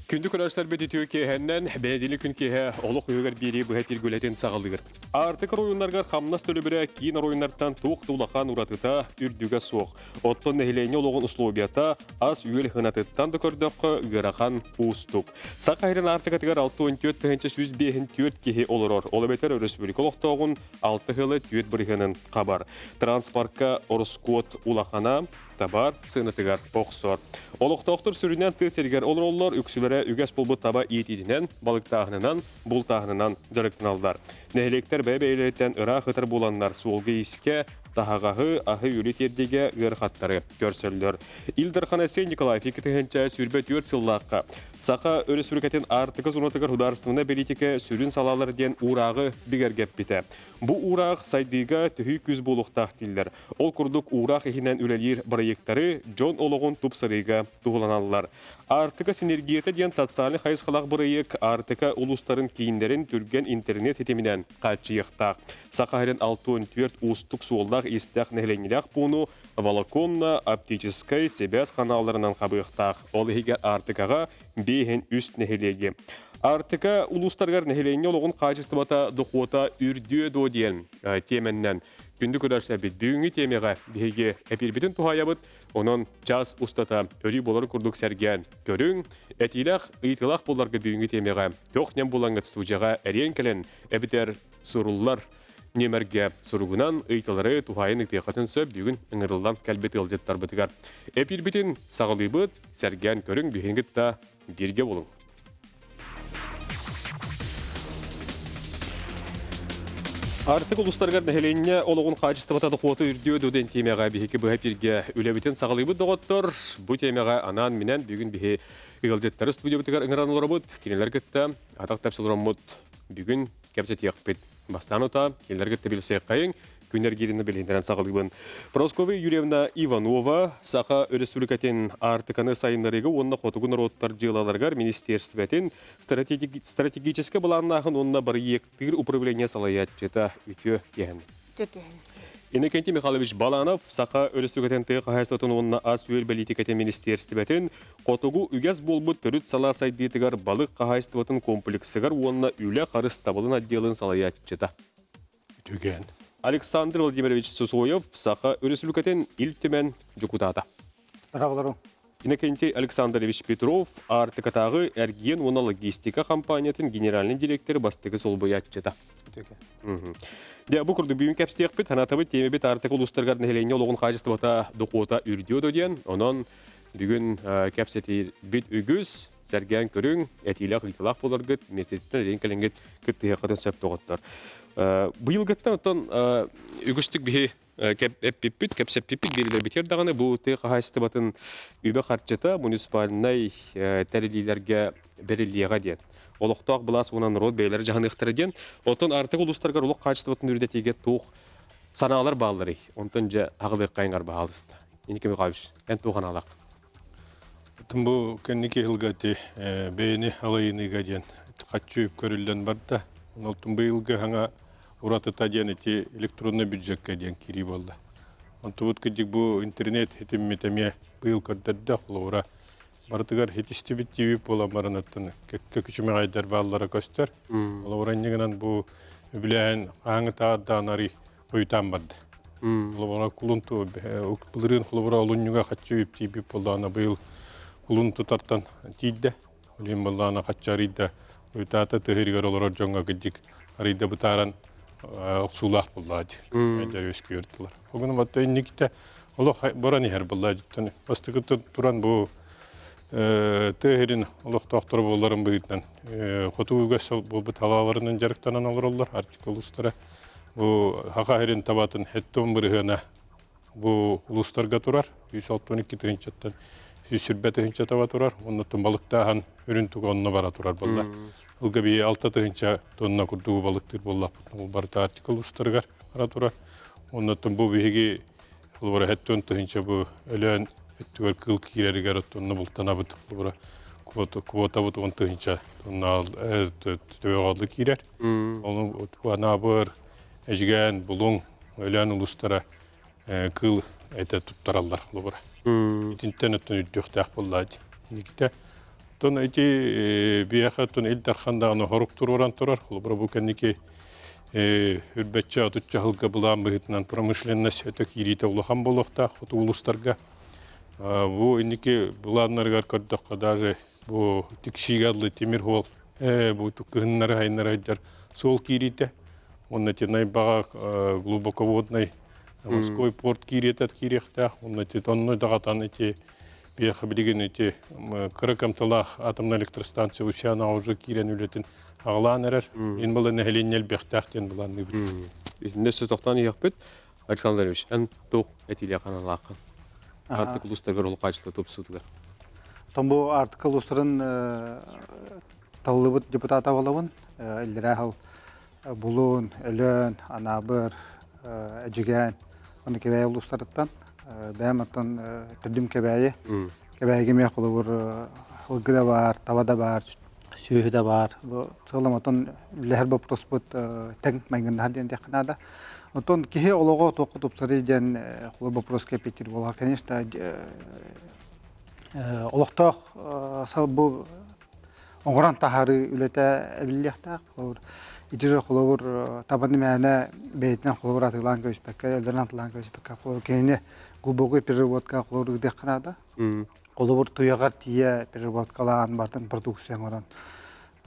Күндік көрәштер беті түйекеһеннен бәділі күн кеһе олық үйгер бері бұхет ергөлетін сағалығыр. Артық ройынларғар қамнас төлі бірі кейін ройынлардан туық тулақан ұратыта үрдігі соқ. Оттын нәхілейіне олығын ұслуобията аз үйел ғынатыттан да көрдіққа үйгерақан ұстық. Сақайрын артық атығар 6-14-105 кеhe олырор. Олы бетер республикалықтағын 6 ғылы түйет біргінің қабар. Транспортқа орыскот улақана табар сынытыгар оқсор. Олықтақтыр сүрінен тестергер олар үксілері үгес болбы таба етедінен, балық тағынынан, бұл тағынынан дұрықтын алдар. Нәхелектер бәбейлерден ұра қытыр боланлар суолғы иске тағағағы ағы үлетердеге ғырқаттары көрсөлдер. Илдір Ханасен Николаев екітігінші сүрбе 4 сыллаққа. Сақа өрі сүркетін артықыз ұнатығыр хударыстығына белетеке сүрін салаларден урағы бігергеп біті. Бұ урағы сайдыға түхі күз болуқтақ дилдер. Ол күрдік урақ ехінен үлелер проекттары Джон Олығын тұпсырыға туғыланалар. Артыға синергияты ден социалы хайысқалақ бұрайық артыға ұлыстарын кейіндерін түрген интернет етемінен қатшыйықтақ. Сақайрын 6-14 ұстық суолдақ истәқ нәхленеләқ бұны волоконна оптическай себәс қаналарынан қабықтақ. Ол егер артығаға бейхен үст нәхелеге. Артыға ұлыстарғар нәхелене олығын қачыстыбата дұқуыта үрдіе додиен теменнен. Күнді көрәші бет бүгінгі темеға бейге әпелбетін тұхаябыт, оның час ұстата өрі болар күрдік сәрген көрің, әтилақ ұйтылақ боларға бүгінгі темеға тоқнен болаңғыт студияға әрен кәлін әбітер сұрулар немерге сұрғынан ұйтылары тұхайын ұйтықатын сөп бүгін ұңырылдан кәлбет ұлдеттар бұтығар. Әпелбетін сағылы бұт, сәрген көрің бүгінгіт та берге болың. Артық ұлыстарғар нәхеленне олығын қачыстыбатады қуаты үрдеу дөден темеға бейкі бұға бірге үләбітін сағылығы доғыттыр. Бұ темеға анан менен бүгін бейі ұғылдеттері студия бұтығар ұңыран олар бұд. Кенелер күтті, атақ тәпсілірім бұд. Бүгін кәпсет еқпет. Бастан ұта, кенелер күтті білсей қайын. Күнер керіні біліндерін сағылығын. Просковы Юрьевна Иванова сақа республикатын артықаны сайынларығы онына қотығын роттар жылаларғар министерстветін стратегическі баланнағын онына бір ектігір управление салаятчета үтіо кен. Иннокентий Михайлович Баланов сақа республикатын тұйық қағайстатын онына ас өл политикатын министерстветін қотығы үгез болбыт түріт сала сайдетігар балық қағайстатын комплексігар онына үлі қарыс табылын отделын салаятчета. Түген. Александр Владимирович Сусоев саха республикатын ил-төмен депутата. Равлару. Иннокентий Александрович Петров артықатағы әрген оны логистика компаниятын генеральный директоры бастығы сол боятчыда. Бұл күрді бүйін кәпстек бет, ханатабы темебет артық ұлыстырғар нәхелене олығын қажысты бата дұқуыта үрдеуді ден, онын бүгін кәпсетер бет үгіз, сәрген көрің, әтилақ, литалақ боларғыт, местеттен рейін кәленгет күтті қатын сөп тоғыттар. Бұйыл ғыттан ұттан үгістік бе кәпсеп пиппіт берілер бетер дағаны бұл тұйық қағайсты батын үбі қарчыта муниципалынай тәрелейлерге берілеға ден. Олықтақ бұлас онан род бейлері жағын иқтыры ден. Оттан артық ұлыстарға олық қағайсты батын үрдетеге туық саналар бағылары. Онтан жа ағылық қайынғар бағалысты. Енеке Михайлович, ән туған алақ. Бұл кәнеке ғылғаты бейіні алайыныға ден қатшүйіп көрілден барды. Олтын бұйылғы ғаңа ұраты тадиян әте электронны бюджетке ден кері болды. Онты бұд кәдік бұл интернет әтім метеме бұйыл көрдерді құлы Бартыгар хетисти битти бола баранаттан көкүчүмө айдар баллары көстөр. Ол ораннигынан бу билен аңы таарданари койтан барды. Лобора кулунту укпылырын хлобора олуннуга каччы ипти бип болдана быйыл кулунту тартан тийде. Олин болдана каччарыйда койтата тегиргер олор жонга гыдик арыйда бутаран оксулах болдады. Айдар өскөрдүлөр. Огуну батта никте оло борани хер болдады. Бастыгы туран бу Тегерин олық тоқтыр боларын бұйытынан. Қоту үгес бұл талаларының жарықтанан олар олар, артикул ұстары. Бұл хақахерин табатын хеттон бірігіна бұл ұлыстарға тұрар. 162 түгіншеттен 100 түгінші таба тұрар. Оннаттың балықтағын өрін түгі онына бара тұрар болда. Үлгі бей 6 түгінші тонна күрдігі балықтыр боллақ. Бұл барда артикул ұстарығар бара тұрар. Оннаттың бұл бейге хеттон түгінші бұл өлен Ettüver kıl kireri garot onna bultana bıtık bura kvota bıtık on tığınca onna tövağalı kirer. Onu bana bır ejgen bulun ölen ulustara kıl ete tuttarallar bura. İtinten ötün üddüktək bulladı. Nikite Оттон эти бияхатын ил тархандагы хорук туруран турар. Бу кенники үрбәтчә атуча хылга булан быһытнан промышленность өтө кирите улахан болохта хуту улустарга. Бу инники буланнарга көрдөккө даже бу тикшигаллы темир хол бу тукыннары хайнары жар сол кирите. Он эти найбага глубоководный морской порт киретат кирехтах. Он эти тонной дагатан эти бияха билген эти Кырыкамталах атомная электростанция учана уже кирен үлетин агланырар. Ин булы нәһеленнел бехтахтен буланны бит. Нәсе тоқтан яқпет Александр Ильич, ан тоқ этиле каналакын. Артык улустарга рол качылы топсудугар. Томбу артыкыл устарын таллыбыт депутата болабын. Элдерахыл булун, элен, анабыр, эжиген, аны кебәй улустарыттан. Бәмәттан түрдім кебәйі. Кебәйге мек олыбыр хылгы да бар, таба да бар, сүйі да бар. Сығыламаттан ләхір бап проспыт тәң мәңгіндар ден дәқінада. Оттан кеге олығы тоқы топсары ден құлы бап прос кепетер болға. Конечно, олықтақ сал бұл оңғыран тахары үлеті әбіллектақ. Итежі құлыбыр табанды мәне бәйтінен құлыбыр атылан көспекке, өлдерін атылан көспекке құлыбыр кейіне глубокой переработка құлыбыр үгде қанады. Құлыбыр тұяғар тие переработкалаған бартын продукцияң оран.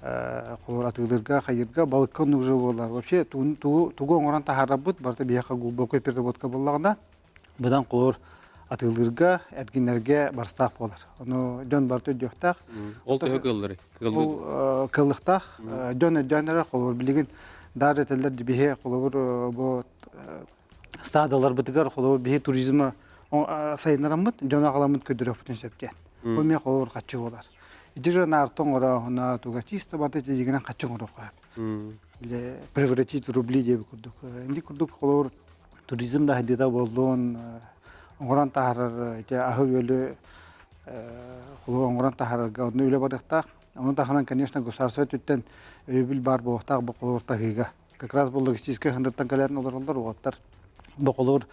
Құлыбыр атылырға, қайырға балыққа нүжі болар. Вообще, туғы оңыран тахара бұд, барты бияқа глубокой переработка болағында, бұдан құлыбыр атылырға, әргенерге барстақ болар. Оны жон барты өдіқтақ. Ол тұғы кылдыры? Ол кылдықтақ. Жон өдіғанары құлыбыр білеген даже тәлдер дебеге құлыбыр бұл стадалар бітігер құлыбыр бейе туризмі сайынарамыд, жон ағаламыд көдірек бүтін сөптен. Бұл мен құлыбыр қатшы болар. Ежі нартон ұра, ұна туға чисто барты жегенен қатшың ұра қойып. Превратить в рубли деп күрдік. Енді күрдік құлыбыр туризмда хадида болуын, оңыран тахарар, ағы өлі құлыбыр оңыран тахарарға оны өлі барықтақ. Оны таханан, конечно, государство түттен өйбіл бар болықтақ бұл құлыбыр тағиға. Как раз бұл логистический хандырттан кәлетін олар оғаттар. Бұл құлыбыр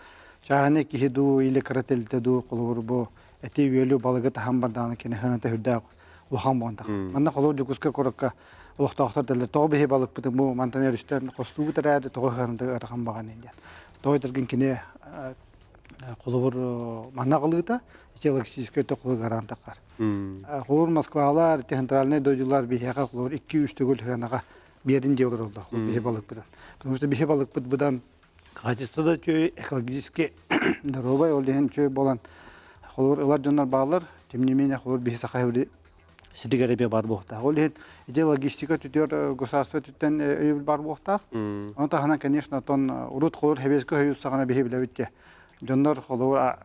шағаны кешеду или карателтеду құлыбыр бұл әте өлі балығы тахан бардағаны кені ханаты хүрдәғ ұлған болғандақ. Манна құлыбыр жүкізгі көрікке ұлықтақтар дәлі тоғы бейе балық бұтын бұл мантанер үстен қосту бұтыр әрі тоғы ханаты ұрған баған енден. Тоғы тұрген кені құлыбыр манна қылығыда логистический өте құлы гарантақар. Құлыбыр Москвалар, центральный дойдылар бейеға құлыбыр 2-3 түгіл ханаға берін де олар олар бейе балық бұдан. Потому что бейе балық бұдан качествода чөй экологически дорогой олден чөй болан құлыбыр олар жонар бағалар, тем не менее құлыбыр бейе сақайбыры сидигәребе бар болта. Олден иде логистика түтер государство түттен өйбіл бар болта. Оны тағана, конечно, тон урут құлыбыр хебескі өйіз сағана бейе біләбітте. Жондар құлыбыр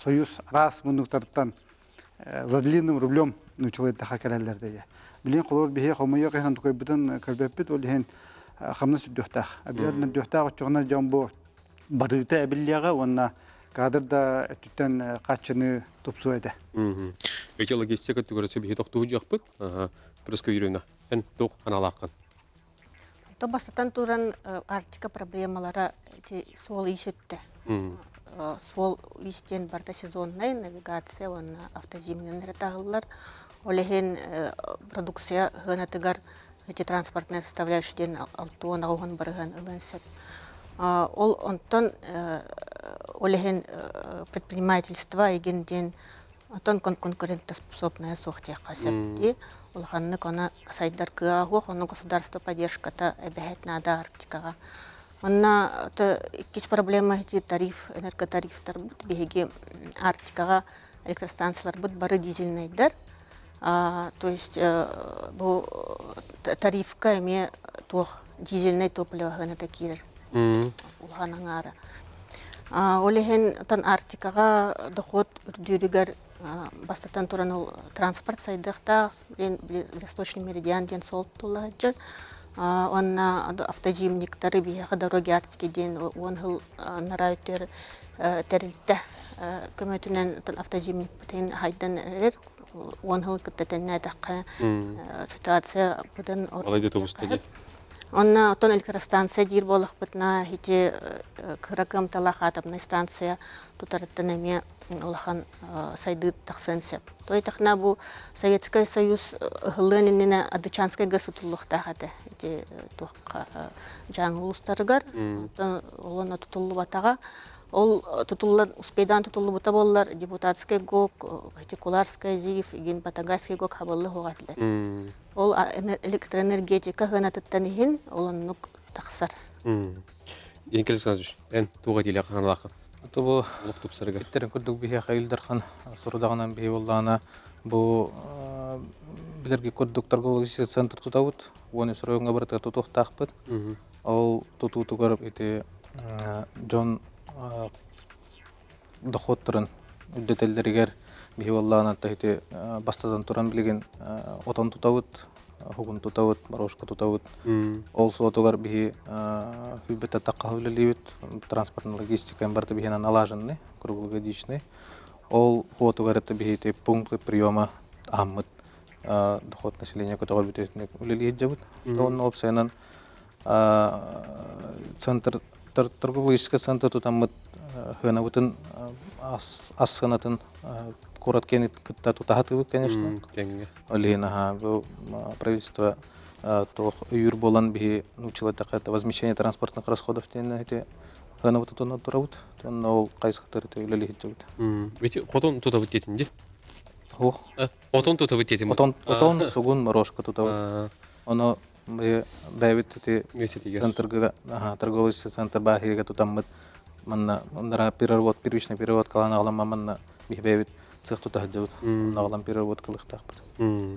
союз раз мұндықтарыттан за длинным рублем нучылайды тақа кәрәлерді. Білен құлыбыр бейе қомайы қайхан тұқой бұдан көрбәппет, олден қамна сүрдіқтақ. Әбілердің дүйқтақ ұчығына жан бұл барықты әбілияға, онына кадрда түттен қатшыны тұпсу әді. Өте логистика түгіресі бейе тоқтуы жақпыт, прескі үйрені, ән тоқ аналақын. Бастатан туран Арктика проблемалары сол есетті. Сол истен барда сезонный навигация, он автозимнен ретағылар. Олеген продукция ғанатыгар эти транспортные составляющие алтуан ағуған барыған ылынсет. Ол онтон олеген предпринимательство егенден онтон конкурентоспособная соқтия қасепті. Олғанны кона сайдар кыағуқ, оны государство поддержката әбәхет нада Арктикаға. Онна кеш проблема эти тариф, энерготарифтар бұд, беге Арктикаға электростанциялар бұд бары дизельнайдар. То есть бұл тарифка әме тоқ дизельнай топливо ғанада керір ұлғаның ары. Олеген Арктикаға доход үрдірігер бастатан туран ол транспорт сайдықта, Восточный меридиан ден сол тұлға жүр. Онна автозимниктары бияғы дороги Арктики ден он ғыл нара өтер тәрілтті көмөтінен автозимник бұтын хайдан әрер. Он ғыл күттетенне даққа ситуация бұдан орын. Онна отон электростанция дир болох бұтына хите кыракым талақ атомный станция тұтарыттын әме лахан сайды тахсан сеп. Той тахна бу Советский Союз хылынына Адычанская государство эти тохка жаңы улустарыгар. Олона тутулу батага. Ол тутуллар успейдан тутулу бута боллар депутатский гок, Куларская зив, ген Батагайский гок хабылы хогатлар. Ол электроэнергетика гынатыттан ихин олоннук тахсар. Енкел Александрович, туға дейлі қанлақы. Тобу Олық тұпсарыгар. биттерин күрдүк бихе хайылдархан сурдагынан бихе боллана бу билерге күрдүк торговый центр тутабыт. Оны сұрауыңа баратар тутуқтақпыт. Ол тутутугар ити Джон доходтырын үддетелдерігер бихе боллана тахити бастадан туран билеген отон тутабыт, хугун тутабыт, морошка тутабыт. Ол сотугар бихе хүлбетті таққа хүлелейбіт, транспортный логистика барты бихе налаженный, круглогодичный. Ол отугар это бихе пункты приема аммыт доход населения, который битетник үлелейт жабыт. Он опсайнан центр торговый центр тутаммыт хынабытын асханатын корот кенит кытта тутахатыбыт, конечно. Олина правительство то юр болан бихе научила такое возмещение транспортных расходов тен эти хынабыты тонна туравыт, тон ол кайсыктыр это үлелейт жабыт. Ведь хотон тутабыт детинде? Ох. Отон тутабыт детин. Отон сугун морошка тутабыт. Оно Дэвид эти центр торговый центр бахига тутаммыт манна ондара первичный перевод калана алама манна бихбевит цех тутахджабыт нагалам перевод кылыктакпыт.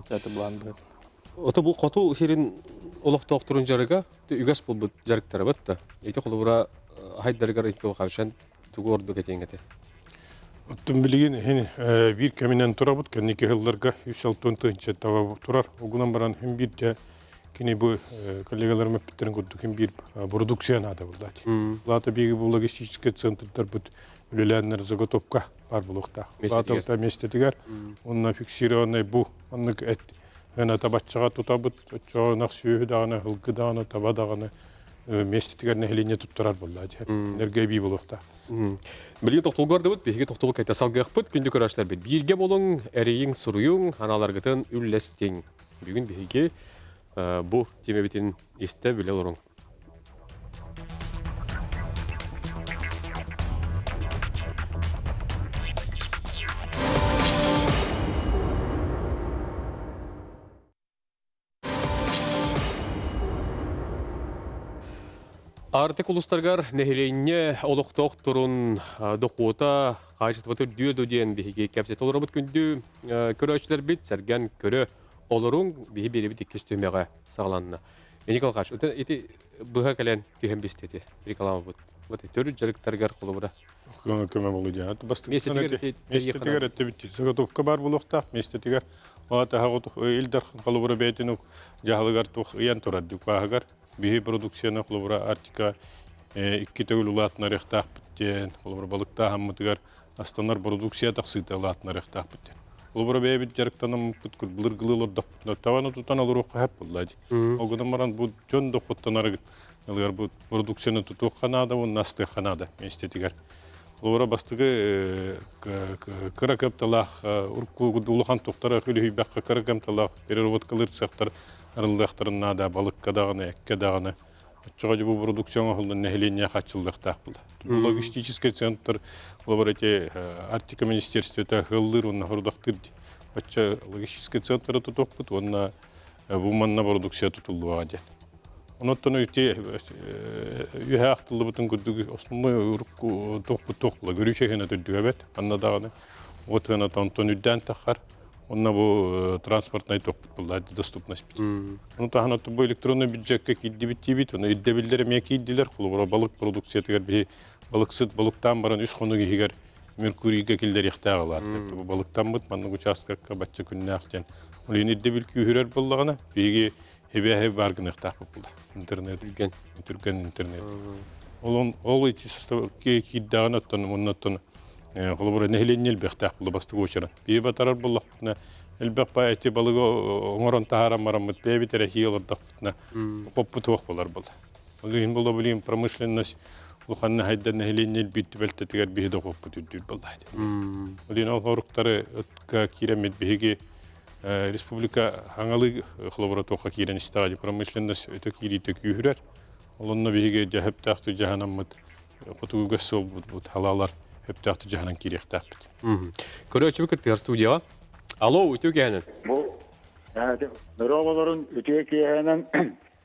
Это план бит. Ото бул коту херин олох токтурун жарыга үгас болбут жарыктарабыт да. Эти колура хайдаргар икки кавшан тугорду кетенгете. Оттун билген хен бир кеминен турабыт, кенеке хылларга 160 таба турар. Огунан баран хем бир кини бу коллегалар мептерин көрдүк хем бир продукция нада булдати. Лата биги бу логистический центрдар бут үлеләннәр заготовка бар булукта. Лата местетигер, онна фиксированный бу, оннык эт хена табаччага тутабыт, чоонак сүйү дагана, хылгы дагана, таба дагана местетигер нехлине туттарар булдати. Энергия би булукта. Билген тоқтолгарды бұд, беге тоқтолы кайта салғақ бұд, күнді көрашлар бұд. Бірге болың, әрейін, сұруың, аналарғытын үлләстен. Бүгін беге бұл теме бітін есті біле ұрың. Артык улустаргар нехилейне олуқтоқ тұрын доқуыта қайшытватыр дүйөдуден бейге кәпсет олырабыт күнді көрөшілер бит, сәрген көрі олырың бейге бері бит еккес төмеға сағыланына. Еникал қаш, еті бұға кәлен күйен бестеті, рекалама бұд. Төрі жарықтаргар қолы бұра. Көмі болу дейін. Местетігер әтті бітті. Заготовка бар бұлықта, местетігер. Оғата хағытық елдарқын қолы бұра бәйтін жағылығар тұқ ұян тұрадық бағығар. Бихи продукцияны қолыбыра артика 2 тәуіл ұлатына рехтақ біттен, қолыбыра балықта хаммытығар астанар продукция тақсыйта ұлатына рехтақ біттен. Қолыбыра бәйбіт жарықтанам бүткіл бұлыр ғылылыр дұқпытна, таваны тұтан алыр оққа әп бұллады. Оғыдан маран бұл жон дұқпыттан арығын, бұл продукцияны тұтуқ қанада, оны насты қанада, местетігер. Қолыбыра бастығы қыра көпталақ, ұлыған тұқтары хүлі бәққа қыра көпталақ, переровод қылыр сақтар арылдақтарын нада, балыққа дағаны, әкке дағаны. Отчыға бұл продукцияға қолдан нәхелене қатшылдықтақ болды. Бұл логистический центр, қолабар әте Артика министерствета ғылдыр, онына құрдақтырды. Отчы логистический центры тұтық бұд, онына бұманна продукция тұтылды бағады. Оныттан өте үйе ақтылы бұтын күрдігі, основной ұрыққы тоқ бұла, көрүйше ғана түрдігі әбет, анна дағаны. От ғана тонтон үдден таққар. Онна бу транспортный тоқ бұлда доступность бит. Оны тағанатты бу электронный бюджетке кейді бітті бит, оны үддебілдері ме кейділер, құлы бұра балық продукция тегер бі балықсыд, балықтан баран үш қоны кейгер Меркурийге келдер ектіға қалады. Бұл балықтан бұд, манның участкакка батчы күніне ақтен. Ол ең үддебіл күйірер болдағына, бейге хебе барғын ектақ бұлда. Интернет, түрген интернет. Ол еті састав кейдіғаны оттан, Қолыбыра нәхіленнел бәқтақ бұлы бастығы өшірін. Бей батарар бұллақ бұтына, әлбәқ ба әте балығы оңырын тағарам марамыд, бей бетері хей олырдақ бұтына, қоп бұты оқ болар бұлды. Олығын бұлда білейін промышленность Улханна хайдан нахиленнел биттүбэлтэ тигэр биһи доқоппут үддүл боллаһа. Удин ол хоруктары ытка киремет биһиги республика хаңалы хлобратоха кирен стадий промышленность өтө кирите күйрөр. Олонно биһиги жаһаптаахты жаһанаммыт хотугас сол бут халалар хептаахты жаһанан кирехтаахпыт. Көрөчү кеттер студияга. Алло, үтүгәнен. Бу нörovalaryň ötekehenen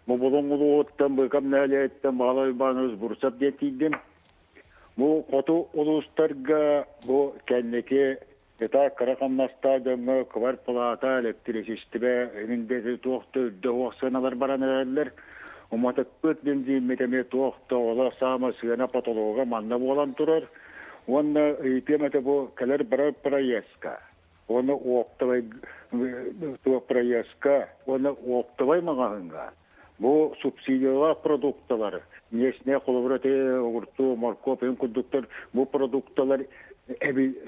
bu bulungulygytdan bykam näleýetden balay banız bursap getdim. Bu kotu uluslarga bu kendiki eta karakamnasta döngü kvar plata elektrisistibe önünde tohtu döwsanalar baranlar. Umatakpıt benzin meteme tohtu ola sama sığana patologa manna bolan turar. Onda ipemete bu keler prayeska. Onu oktavay проездка, оны оқтавай мағанға. Бұл субсидиялар продукталар, несіне қолыбыраты, ұғырту, моркоп, күндіктер, бұл продукталар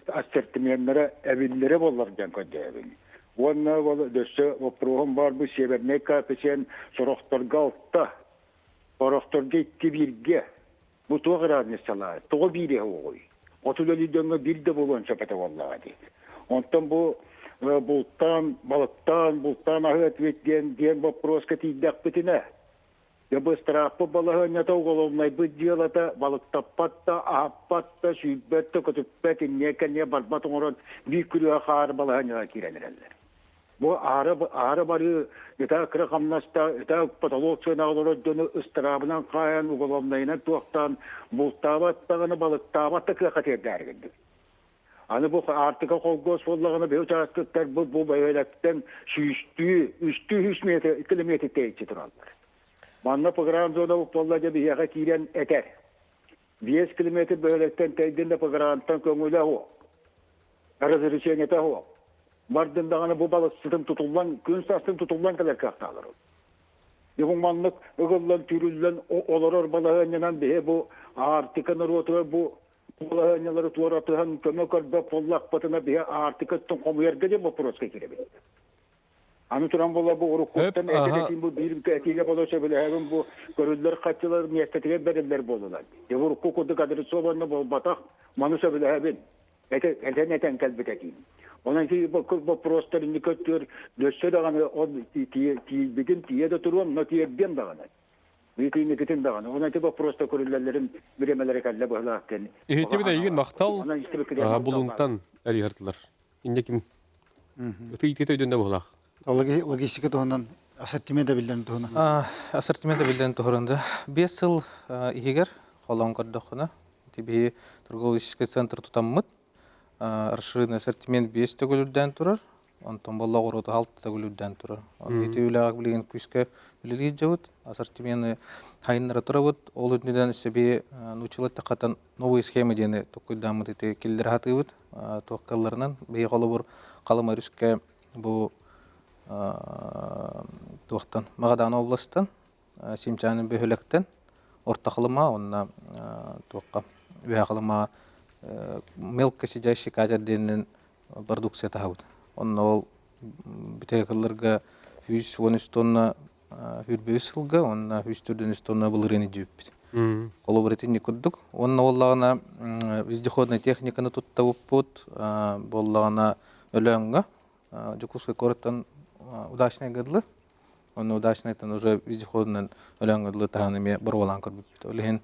ассортименттері әбілдері болар жан көнде әбіл. Оны дөсі опруғым бар бұл себеріне кәпесен сұрақтарға алтта, сұрақтарға итті бірге. Бұл тоғыр аднесалар, тоғы бире оғой. Отылы дөңі бірде болуын шапаты болаға дейді. Онтан бұл бултан ахыт ветген ден вопроска тиддак битине. Я быстраппы балаһынята уголовнай бит делата балыктаппатта, ахаппатта, сүйбетте, көтүппет, иннекенне барбат оңорон бир күрүө хаар балаһынята киренерелер. Бу ары бары ета кыракамнаста, ета патологчыналары дөны ыстырабынан каян уголовнайына туактан бултабаттагыны балыктабатта кыакатердергенди. Аны bu artıka kolgos bollağını bir uçaklıklar bu bayraktan üstü 3 kilometre teyit durarlar. Manna program zona bu bollaca bir yaka kiren eter. 5 kilometre bayraktan teydinde programdan köngüle o. Razırışen ete o. Mardındağını bu balık sıtım tutulan, gün sastım tutulan kadar kaktalar. Bu manlık ıgıllan, türüllen, olaror balağından bir bu artıka nırvatı bu Булаһынялары туаратыһан көмөкөрбө поллак батына бие артыкыттын комуерге де вопроска киребит. Аны туран бола бу урукуттан этетин бу бир катиге болоша билебин бу көрүлөр катчылар местетиге берилер болулар. Де урукутту кадыр собонно болбатак мануша билебин. Этен калбететин. Онан ки бу вопростар индикатор дөссө даганы он бигин тиеде турган натиерден даганы. Викини кетен даганы. Онан ки просто көрүлөрлөрүн биремелери калла болакен. Эхтеби да иген мактал булуңтан әлигәртләр. Инде ким? Өтөйте өйдәндә булак. Логистика тоһунан ассортимент билдерин тоһуна. Ассортимент билдерин тоһурында 5 жыл игер холон көрдөхүнө. Тиби торговый центр тутаммыт. Расширенный ассортимент 5 төгүлүдән турар. Онтон болла горота 6 төгүлүдән турар. Итүләг билген күскә билги жабыт. Ассортименты хайнара турабыт. Ол үтнеден себе нучылат такатан новый схема дене токуйдамыт ите килдер хатыбыт. Токкалларынан бей голобур калыма рүскә бу туактан Магадан областан Симчанын бөһөлөктөн ортакылыма онна туакка бәгылыма мелко сидящий кадерден продукция тагыт. Онна ол битекаларга 113 тонна хүрбөсүлгө, онна 104 тонна булырыны жүйүп. Колоборативный курдук. Онна оллагана вездеходная техниканы туттабыппут, боллагана өлөңгө. Жукускай короттан удачный гадлы. Онна удачныйтан уже вездеходный өлөңгө тагыныме боролан көрбүп. Олеген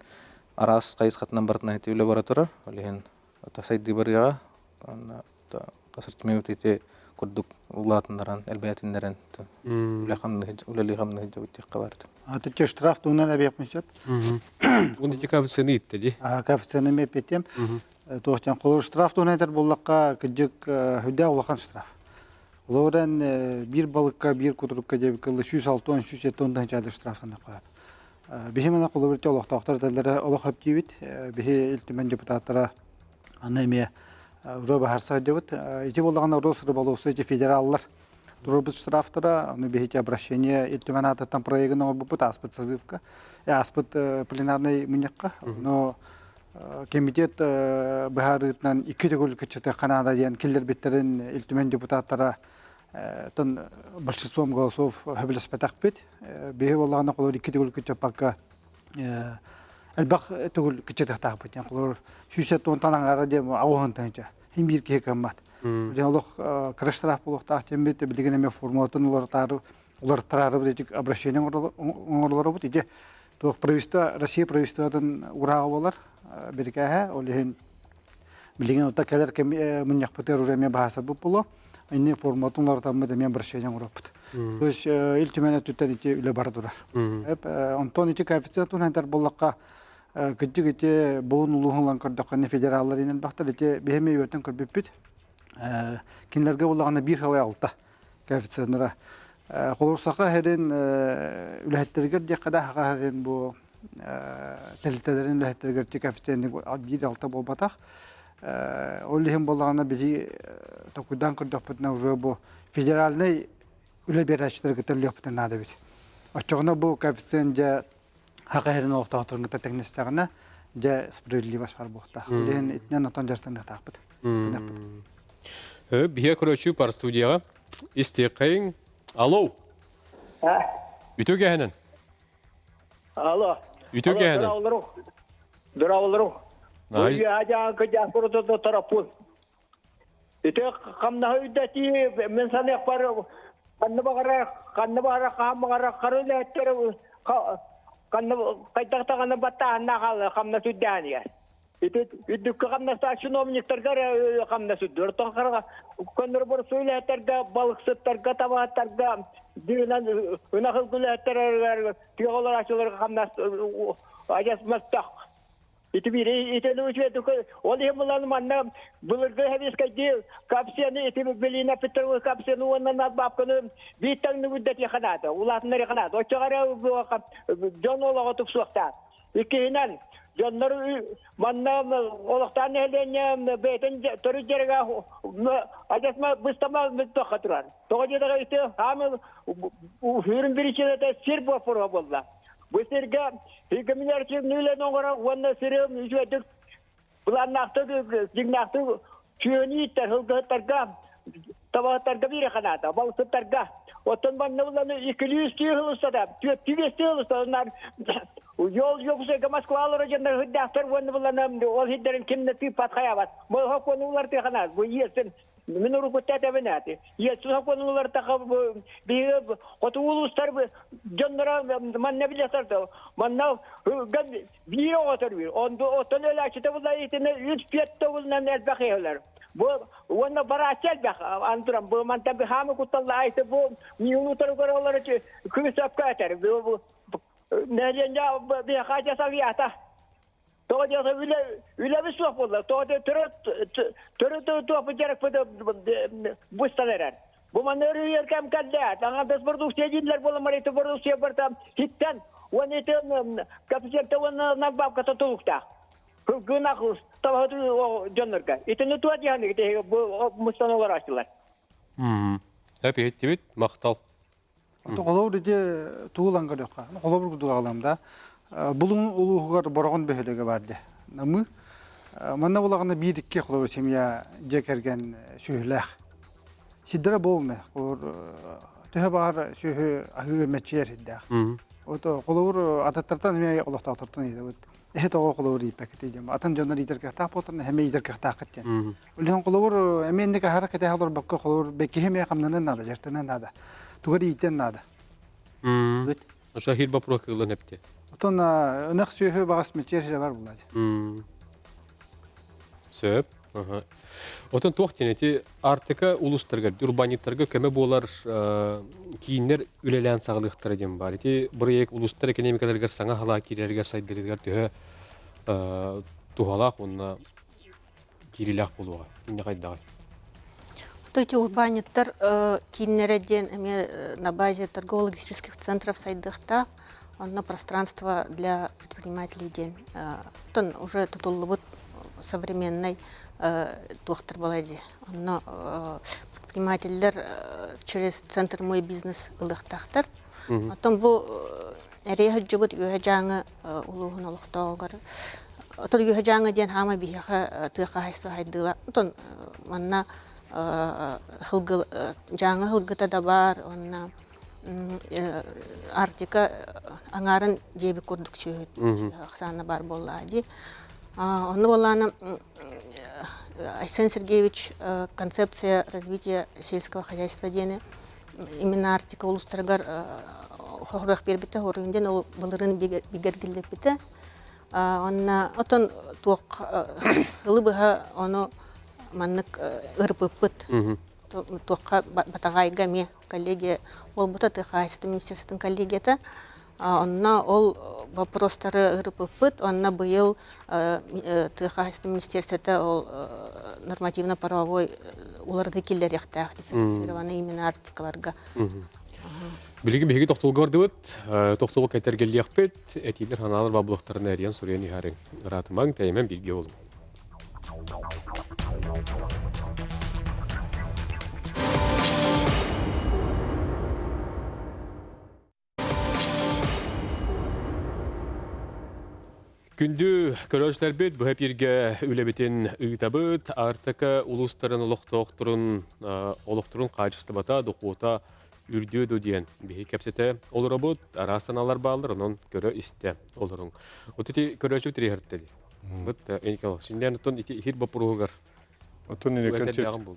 арас кайсатынан бартына ите лаборатора, олеген тасайды барыга, онна ассортимент ите курдук улатындаран, элбетиндерен. Улали хамны жабыттык кабарды. Атыча штраф туунан абекмишеп. Унда коэффициенты итте ди. Коэффициенты мепетем. Тоохтан колор штраф туунан боллакка кыжык хүдә улахан штраф. Олордан бир балыкка бир кутурукка деп кылы 106-107 тоннадан жады штрафтан коюп. Бихимена колор олоктоктор делдер олох хептибит. Бихи илтимен депутаттара анеме Уроба харса девот, эти боллагана росры болусы эти федераллар турбус штрафтара, ну бихите обращение илтиманата там проектный обупут аспект созывка, аспект пленарный муньякка, но комитет бахарытнан 2 төгүлкөчөтө Канада деген киллер биттерин илтимен депутаттара тон большинством голосов хөбөлөспөтак бит. Бихи боллагана колор 2 төгүлкөчө пока Elbaq tugul kiçetaq taqbıt. Yani kulur süset on tanangara dem ağohan tanca. Hem bir ki kammat. Yani oluq kırıştıraq buluq taq tembet bilgene me formatın ular tararı dedik обращение оңорлары бут. Иде тоқ правительство Россия правительстводан урағы болар. Беркәһә олehen билеген ота келер кем мынyak пытер уже мен баһаса бу було. Инне форматунлар таммы да мен обращение урапт. Көз илтимәне түттән ите үле бар дурар. Хеп Антон ите коэффициентун хәтер буллакка гыҗҗык ите булун улуһунлан кырдакны федераллар инен бактар ите беһеме йөртен кырбыппит. Кинләргә буллаганы бир халай алта коэффициентлары. Холурсака херен үләһәттергә диккәдә хәрен бу тәлтәләрен үләһәттергә коэффициенты бир алта булбатак. Олиһем буллаганы бир токудан кырдакпытна уже бу федеральный үле берәчләргә тәлләптен нада бит. Ачыгына бу коэффициент хакыйрын оқтатырын тәкнестәгенә дә справедливость бар бухта. Олиһен итнән атан жарстан тапты. Бия көрөчү пар студияга истекең. Алло. Үтөгә хәнен. Алло. Үтөгә хәнен. Дөрәвләрү. Бу яҗа кыҗа фурда тарапын. Ите камна үдәти мен саны пар канны багара камагара карылы әттер канны кайтактаганы батта аннага камна сүддәния. Ите үдүк камна чиновниктарга камна сүддер тохарга көндөр бер сөйләтәргә балыксыттарга табаттарга дигән унахыл гүләттәр тигалар ачылырга камна аҗасмастак. Ите бире ите нуче ол емлан манна булырга хәбискәди капсияны ите белина петров капсияны оннан бапканы битәңне үдәт яханата улатны яханата очагара жонолого туксукта икенен жоннор манна олоктан элене бетен төрү жерге ажасма быстама мөттөхатрар тогыдага ите хамы хүрүн биричелете сир бопора болла. Bu sirga hükümler kimliğiyle nongora onunla sirem yüzüdük. Bulan naktı, zignaktı, çüğünü iter, hılgıhtarga, tabahtarga bir kanata, balsıtarga. Otun bana bulanı 200 hılısta da, 200 hılısta onlar yol yoksa Moskvalar ajanlar hıddahtır, onu bulanı, o hidderin kimle tipat kayavat. Bu hakonular tihanat, bu yesin. Minuru kutata benati. Yes, hakonular takab bir otulustar janlara manne bilasardı. Manna bir otur bir. Onda otular açtı bu da itine 3 fiyat tavuldan elbakıyorlar. Bu ona baraçel bak anturam bu manta bir hamı kutalla ayte bu minutar garalar ki kısap katar. Bu nerede bir haja saviyata. To'da üle bir soğuk oldu. To'da törü yapacak bu staneler. Bu manevru yerkem kaldı. Tangan das produksiya jinler bola itu produksiya bertam hitan. Wan itu kapasitas wan nabab kata tukta. Guna kus tahu tu jonnerka. Itu nutu aja nih itu bu mustanolar açtılar. Hep etibit maqtal. Қолау деде туылан көрөкка. Қолау бір күдігі аламда. Бұлың ұлығығар борғын бөхелігі барды. Намы, манна болағында бейдікке қолау семья жекерген сүйіләқ. Сиддері болны. Төһі бағар сүйі ағы өрметчер сиддәқ. Қолау ататтартан әме олықтақтыртын еді. Эхет оға қолау рейпәк етейдем. Атын жондар идеркектақ болтырын, әме идеркектақ еттен. Өлген қолау әмендігі харакеті қалар баққа қолау бәкке хеме қамнанын нада, жартынан нада. Тугari iten nada. Şahir bapro kılan hepti. Oton ınaq söhü bağış meçer var buladı. Söp. Oton toxtineti artıka uluslarga, urbanitlarga köme bolar kiyinler ülelen sağlıqtara dem var. Eti buraya uluslar ekonomikalarga sana hala kirerga saydırırgar tühe tuhalaq onna kirilaq buluğa. İnne qaydağı. Эти урбаниттар кинереден на базе торгово-логистических центров сайдыхта на пространство для предпринимателей ден. Тон уже тут современный доктор Балади. Но предприниматель через центр мой бизнес лыхтахтар. Потом бу реха жобот юхаджанга улугун олохтогар. Тон юхаджанга ден хама бихаха тыха хайсто хайдыла. Тон манна жаңы хылгыта да бар, онна Арктика аңарын жеби курдук чөйт. Оксана бар боллади. Оны болана Айсен Сергеевич концепция развития сельского хозяйства дені именно артика улустаргар хорох бербите хорыгынден ол былырын бигергилеп бите. Онна отон туок ылыбыга оны маннык ырпыппыт. Туокка батагайга ме коллегия ол бута тыхайсыты министерствотун коллегията. Онна ол вопростары ырпыппыт, онна быйыл тыхайсыты министерствота ол нормативно-правовой уларды киллер яхтах дифференцированный именно артикларга. Билигин беги тоқтолга бардыбыт, тоқтолга кайтергелияқпет, әтилер ханалар бабылықтарын әриян сұриян ихарың. Ратымаң тәймен билге олым. Күнді көрөшлер бет, бұға бірге үлебетін ұйтабыт, артықы ұлыстарын олықтырын қайшысты бата, доқуыта үрдіөді дейін. Бейі кәпсеті олыра бұд, арастаналар бағылыр, оның көрі істе олырың. Отыты көрөші өтірі әрттеді. Бұд, әнекалық, шинден ұттын хир бапыруғығар. Отын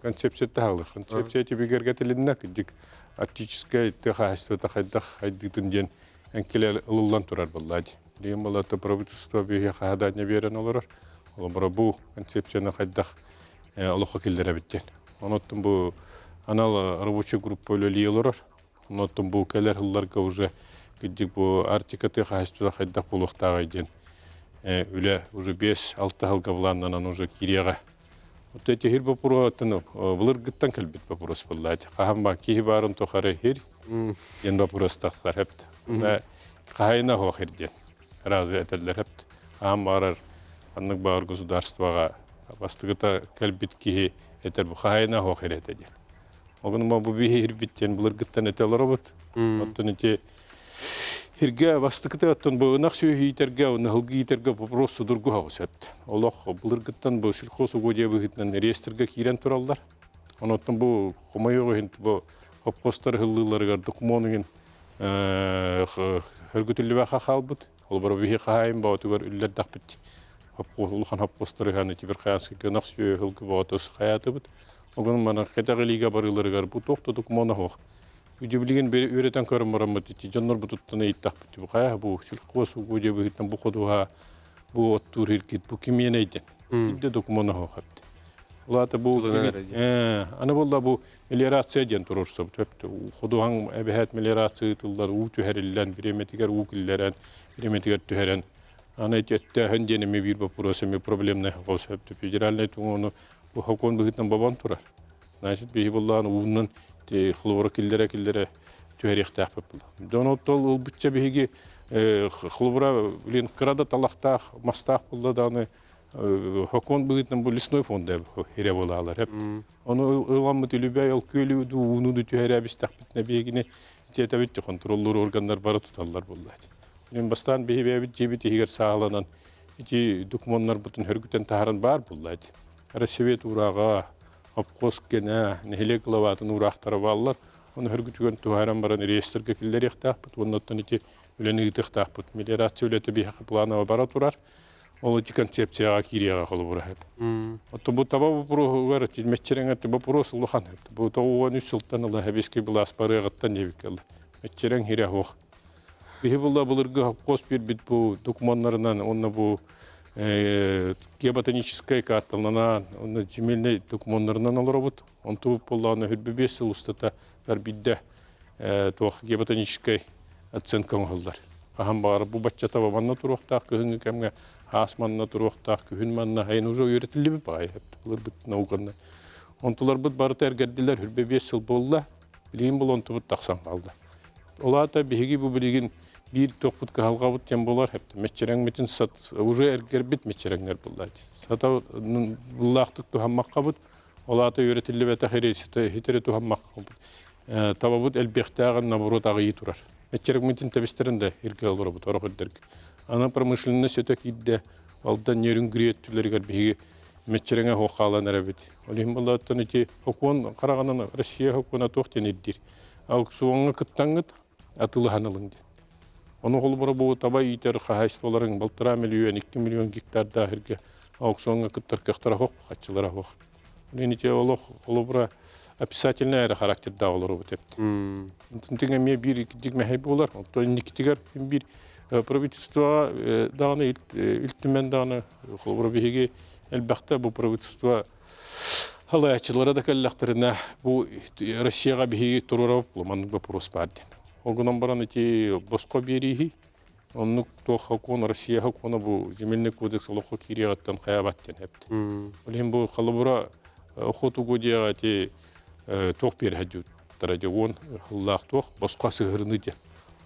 концепцияты халық. Концепцияты бігерге тілінна күдік артическай тыхайсыты қайдақ айдықтың ден әнкелер ұлылан тұрар болады. Дейін балаты правительство бүйе қағададне берен оларар. Ол бұра бұл концепцияны қайдақ олыққа келдері біттен. Оныттың бұл анал рабочий группа өлі оларар. Оныттың бұл кәлер ұлларға уже күдік бұл артикаты қағыстыда қайдақ бұл ұқтаға еден. Үлі уже 5-6 ғылға бұланынан уже киреға. Вот эти хир бапуро бұлыр ғыттан кәлбет бапурос болады. Қағанба кейі барын тоқары хир, ен бапуростақтар әпті. Қайына хоқырден. Разы әтелер әпті. Қаған барар, қанның бағыр государствоға бастығыта кәлбет кейі әтер бұл қайына хоқыр әтеден. Оғының бұл бейі хир біттен бұлыр ғыттан әтелер обыт. Оттын әте хирге бастықыта өттін бұл ұнақ сөйі етерге, ұны ғылғы етерге вопрос судырғы хауыз әпті. Олақ бұлыр ғыттан бұл сілқосу көде бұғытынан реестрге кейрен тұралдар. Оны оттын бұл қомайығы хинт бұл хопқостар ғылыларығар дұқмонығын хөргүтүллү баха халбыт. Ол бара бихи хаайм баатыгар үллер дақпыт. Улхан хоппостары ханы тибир хаянсы кынақ сүйе хылгы баатыс хаятыбыт. Оғын мана қетағы лига барыларығар бұл тоқты дұқмона хоқ. Үдебілген өретен көрім марамыт ити, жаннар бұтыттаны иттақпыт. Бұл қая бұл сілққосу көде бұғыттан бұл қодуға бұл оттур хиркет, бұл кемен әйден. Инде дұқмона хоқ апты. Улаты бұл аны болда бұл мелиорация ден тұрырсы. Қодуған әбіхәт мелиорация тұлдар ұу түхәрілден, біреметігер ұу күллерен, біреметігер түхәрен. Аны әтті әнденеме бір бапурасы проблемный қосы. Федеральный тұңғыны бұл хақуын бұғыттан бабан тұрар. Значит, бейі болдағын ұғынан қылуыра кілдері түхәріқтақ бұл. Донаттол ол бүтче бейге қылуыра қырада талақтақ, мастақ болды дағыны хакон бұғытын бұл лесной фонда хере болалар. Оны ұламыт үлібәй ол көліуді, ұнуды түхәрі әбістақ бітіне бейгіне тетәбітті контроллар органдар бары тұталар болады. Мен бастан бейбәбіт жебіті егер сағаланан документар бұтын хөргітен тағарын бар болады. Рәсевет ұраға, апқос кені, нәхелек лаватын ұрақтары балылар. Оны хөргітіген туғаран баран реестрге келдер еқтақ бұт. Оннаттан өлені ғытықтақ бұт. Мелиорация өлеті бейхақы планова бара тұрар. Ол эти концепцияға кирияға қолы бұрағып. Отты бұл таба бұпыруғар, мәтчерен әтті бұпырос ұлыған. Бұл тауған үш сылттан ұлы әбеске бұл аспары ғыттан ебек әлі. Мәтчерен хиря хоқ. Бейі бұлда бұлырғы қос бір біт бұл документларынан, онына бұл геоботаническая карталынан, онына земельный документларынан алыр бұд. Он тұбып бұлда оны хүрбі 5 сыл ұстата бір бидді геоботаническая оценкаң ғылдар. Қаған бағары бұл батча таба манна тұруқтақ, күхінгі кәмге асманна тұруқтақ, күхін манна хайын ұжа үйретілі бі бағай. Бұлар бұд науғанна. Онтылар бұд барыта әргерділер хүрбе 5 сыл болла, білейін бұл онты бұд тақсан қалды. Олата бігігі бұл білеген bir toqbut қалға бұд тем болар. Мәтчерәң метін уже әргер бет мәтчерәңнер болады. Сата бұллақтық тұхаммаққа бұд, олата үйретілі бәті қайресі хитері тұхаммаққа бұд. Таба бұд әлбектағын набұрот ағы ей тұрар. Мәтчерәң метін тәбістерінде ерге алыр бұд, орық өддергі. Ана промышленне сөті кейді, алдан нерін күреттілергер бігі мәтчерәңе хоқалан әрәбет. Олейін болаттан өте оқуан қарағанан Россия хоқуана тоқтен еддер. Ал суаңға күттаңғыд атылы ханылыңды. Onu holbara bu tabay iter xahaystoların baltıra milyon 2 milyon hektar dahirge aukционга кыттар кыхтара хок хатчылара хок. Лените олох холбара описательный характерда олар бу деп. Тинтиге ме бир дигме хай болар. То никтигер бир правительство даны илтимен даны холбара биге элбахта бу правительство халаячылары да каллахтарына бу Россияга биге турурап булман вопрос барды. Огунан баран эти боско бериги оннук то хакон Россия хакона бу земельный кодекс олохо кириаттан хаябаттен хепти. Олим бу халбара охоту годига те тох бер хаджут тарадион Аллах тох боско сыгырны де.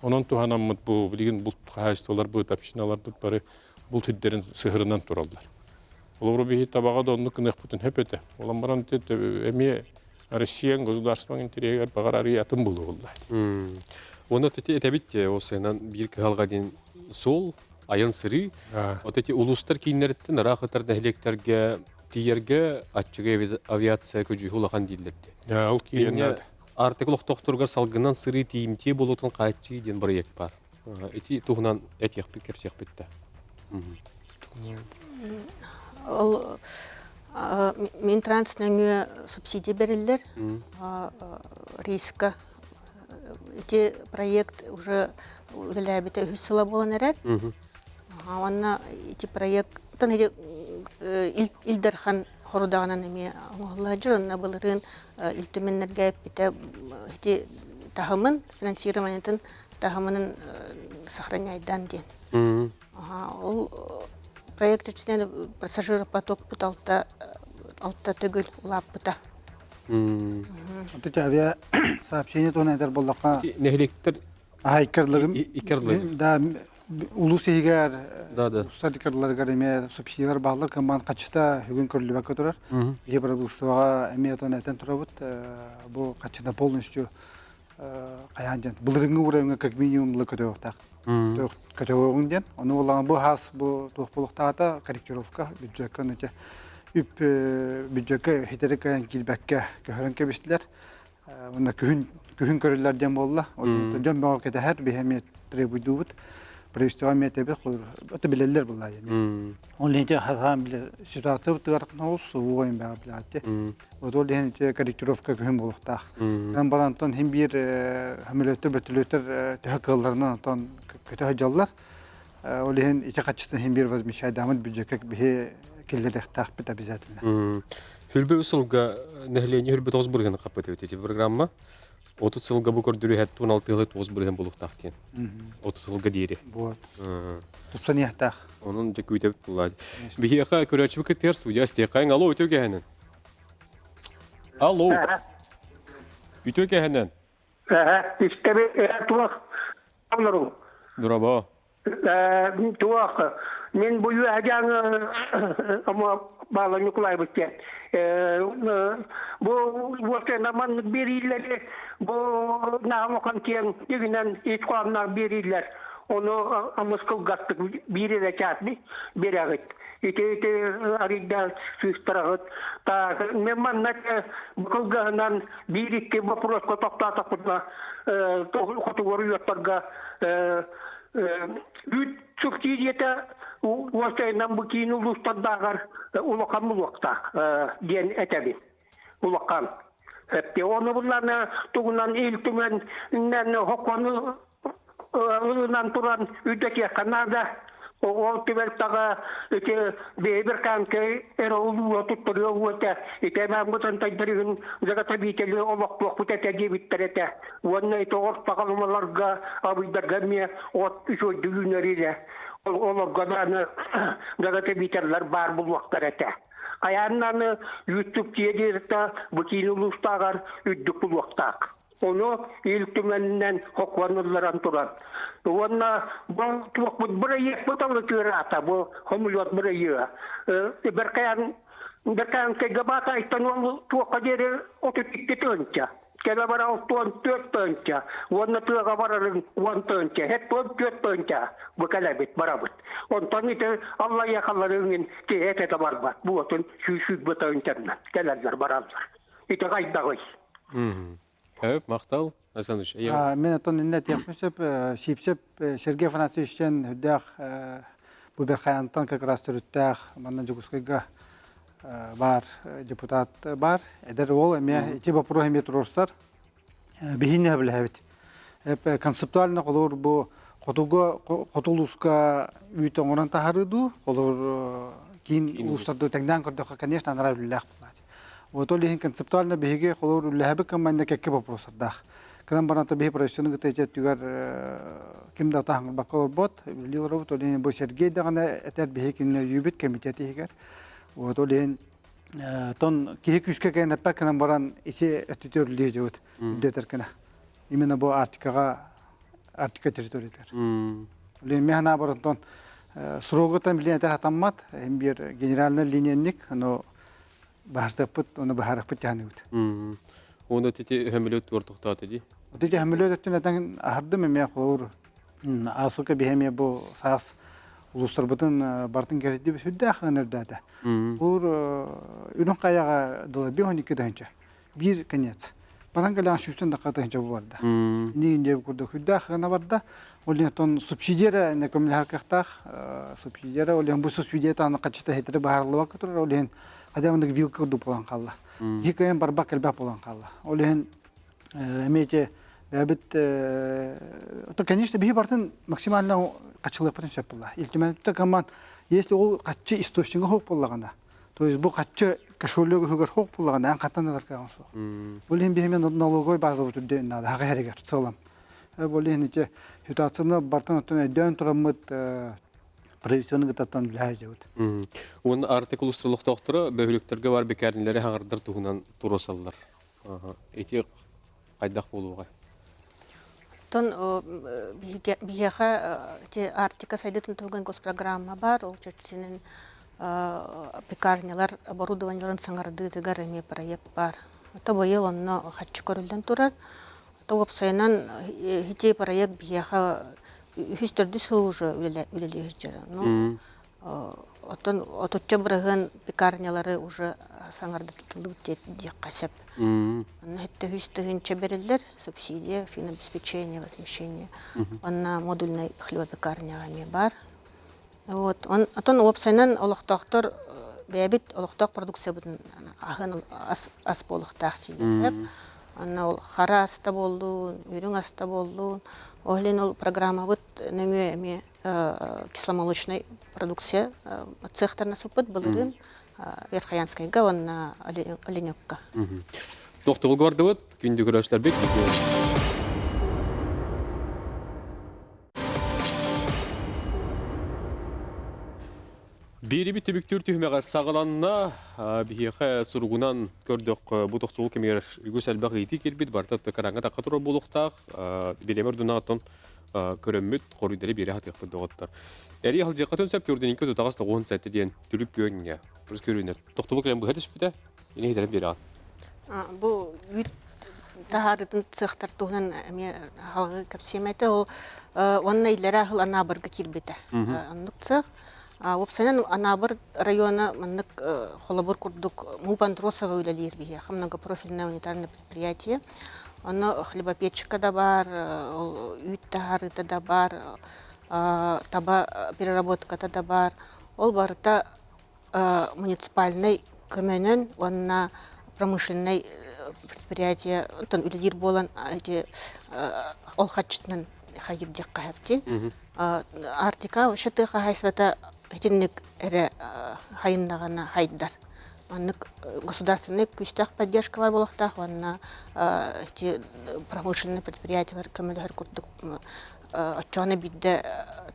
Онон туханаммыт бу билген бул хастолар бу тапшиналар бу бары бул тиддерин сыгырынан туралдар. Олор бихи табага да оннук нехпутун хепете. Олам баран те эми Россиян государственный интерьер багарары ятын булу булды. Оны тетебит осынан бир калга ден сол айын сыры. Вот эти улустар кинерттен рахатар нехлектерге тиерге ачыгы авиация көжү хулаган дилдерди. Я ал кийеннер. Артыклык тохторга салгынан сыры тиимти болотун кайчы ден проект бар. Эти тугунан эт яхпы кепсек битте. Ол Минтрансның субсидия берилер. Риска. Эти проект уже үләбите хүсіла болан әрәр. Онна эти проекттан илдерхан хорудағынан әме оңғылажыр. Онна бұлырын илтіменлерге бите тахымын, финансированиятын тахымының сохраняйдан ден. Ол проект içinden пассажиропоток бұт алта түгіл ұлап бұта. Вот эти авиасообщения то найдер боллака. Нехлектер икерлыгым. Да, улус егер. Да. Садикерларга эме субсидиялар баглар команд качта бүгүн көрүлүп турар. Бие правительствога эме то найден турабыт. Бу качта полностью каяндан. Булырыңгы уровня как минимум лыкөтөк так. Көтөгөнден. Аны улан бу хас бу тохполуктагы корректировка бюджетка нете. Üp büdjeke hitereken kilbekke köhrenke bistiler. Onda kühün körüllerden bolla. Onda jön bağa kete her bir hemiyet trebudubut. Prestova metebe olur. Öte bileller bolla yani. Onlince hasan bile situasyon tutarken olsun bu oyun bağa bilati. O da olden korrektirovka kühün bolukta. Ben baranton hem bir hamilötür betülötür tehakkallarından ton kötü hajallar. Olden içe kaçtın hem bir vazmişaydamet büdjeke bir келлерих тахпыт обязательно. Хүлбе усулга нехлени хүлбе тозбурган капыт өтөти программа. 30 сылга бу көрдүрү хат 16 жыл тозбурган болук тахтен. 30 сылга дейри. Вот. Тупсан яхтах. Онун жек үтөп булат. Бихиха көрөчү кетер студия стекаң алуу өтөгө ханын. Алло. Үтөгө ханын. İşte tuak anlarım. Дурабо. Tuak. Men bu yüzden ama bağlı Nikolay Bıçak. Bu zaman birileri bu namakan kiyen yüzünden itkuamlar biriler. Onu amıskıl gattık biri de çatmi biri ağıt. İte arıda süstürağıt. Ta memman net bu kılgağından biri ki bu prosko toptatak buna kategoriyatlarga üç subsidiyete Ulaşayından bu kiyin uluslardagar ulakan mulukta diyen etebi. Ulakan. Hep de onu bunlarla tuğunan iltümenden hokvanı ılından turan üdeki kanada o tüvertaga bir kanke era uluğa tutturuyor uğata. Ben bu tanıtaydarın zagata biteli olak bulak butete gibitterete. Onunla ite ortakalmalarga abidargamya ot üçoy düğünleriyle. Olur gadanı gagate biterler bar bul vaktarete. Ayağından YouTube diyedirte bukini ulustagar üddük bul vaktak. Onu iltümeninden hokvanırlar turan. Ona bu burayı bu kırata bu homulot burayı. Berkayan kegabata istanol tuakaderi ototikti tönca. Kela bara tuon työt pöntja, vuonna työkavaran vuon pöntja, het tuon työt pöntja, bukalabit barabut. On tanite Allah yakalarının ki etete barbat, buotun süsüt bötönternet, kelerler barablar. İte kayda koy. Evet, maqtal. Асаныч. Мен отон инне текмесеп, сипсеп Сергей Афанасьевичтен хүддәк бу бер хаянтан как раз төрүттәк манна жугускайга бар депутат бар. Эдер ол эме ити вопрос эме турсар. Бихине билебит. Концептуально колор бу котулуска үйтөңөрөн тахарыду, колор кин устарды теңден көрдөх, конечно, нравилек булат. Вот олихин концептуально беге колор үлләбе команда кекке вопросардах. Кдан баранта бе проектын гытыжет түгәр кимдә тахын бакалор бот, лилробот олин бу Сергей дагына этер бе кинне юбит комитеты егер. Вот олин тон кие күшкә генә пакдан баран иче өтүтөрлү жөт детер. Именно бу артика территориялар. Олин механа барантон сроготан билен этер хатаммат, эм бир генеральный линейник, но баштапыт, оны бахарапыт жаныбыт. Оны тете хөмөлөт ортуктаты ди. Тете хөмөлөт өттүнөтөн ардым эме колор асука бихеме бу саас улустарбытын бартын кереди бүддө ханырдата. Бур үнүн каяга дола 12 данча. Бир конец. Парангалян шүстөн да катанча барда. Нигинде курда хүддө хана барда. Олентон субсидия на коммунальных субсидия олен бу субсидия аны качта хетре барлы вакыт олен адамдык вилка дуплан калла. Хикаен барбак элбе болан калла. Олен эмете бабит то конечно бии бартын максимально качылык потенциал булла. Илтимәттә команд если ол каччы источнигы хок буллаганда, то есть бу каччы кашөлөгө хөгөр хок буллаганда ан катандар калган су. Олен биһемен налоговый база бүтүдө нада хагырга цалам. Олен ите ситуацияны бартын өтөн дөн турамыт профессионалга таттан ләҗәүт. Он артикулустрлык доктора бөһүлүктөргө бар бекәрнеләре хаңырдар тугунан туросаллар. Эти кайдак болууга. Тон бияха те артика сайдытын туган госпрограмма бар, ол чөчсенин пекарнялар оборудованияларын саңарды тыгар эме проект бар. То быйыл онно хатчы көрүлдөн турар. То опсайнан хите проект бияха хүстөрдү сыл уже үлележер. Ну оточча быраган пекарнялары уже саңарды тутулуп деп касап. Хетте хүстөгүнчө берилер субсидия, финобеспечение, возмещение. Анна модульный хлебопекарняга бар. Вот, отон опсайнан олохтоктор бебит олохток продукция бутун ахын ас болохтак тийип. Анна ол хара аста болду, үрүң аста болду. Олен ол программа бут нөмө эме кисломолочный продукция цехтарна супыт былырын Верхоянскайга онна Оленёкка. Доктор гордовот күндү көрөшлөр бек. Бири бит бүктүр түһмөгө сагаланна бихе сургунан көрдүк бу доктор кемер үгүсел багыйти кирбит барта караңга такка тура булуктак билемер дунатон көрөммүт коридери бири хатык доктор. Эри хал жакатын сап көрдүн ике тагас 10 сәтте ден түлүп көнгө. Бир көрүнөт. Доктор келем бу хадис бите. Эне хедер бери ат. Бу үт тахарытын цехтар туган эме халгы капсемете ол онна илера хыл анабырга кирбите. Аннык цех Опсанан Анабар района маннык холобур курдук Мупантросова үлелер бие. Хамнага профильное унитарное предприятие. Оно хлебопечка да бар, үт тахарыта да бар, таба переработка да бар. Ол барыта муниципальный көмөнөн, онна промышленный предприятие, тон үлелер болан эти ол хатчытнан хайырдек кахапти. Артика шыты хахайсвата Хетинник эре хайындагана хайдар. Аннык государственный күстәк поддержка бар булактак, анна эти промышленные предприятиялар көмөлөр курдук. Отчаны бидде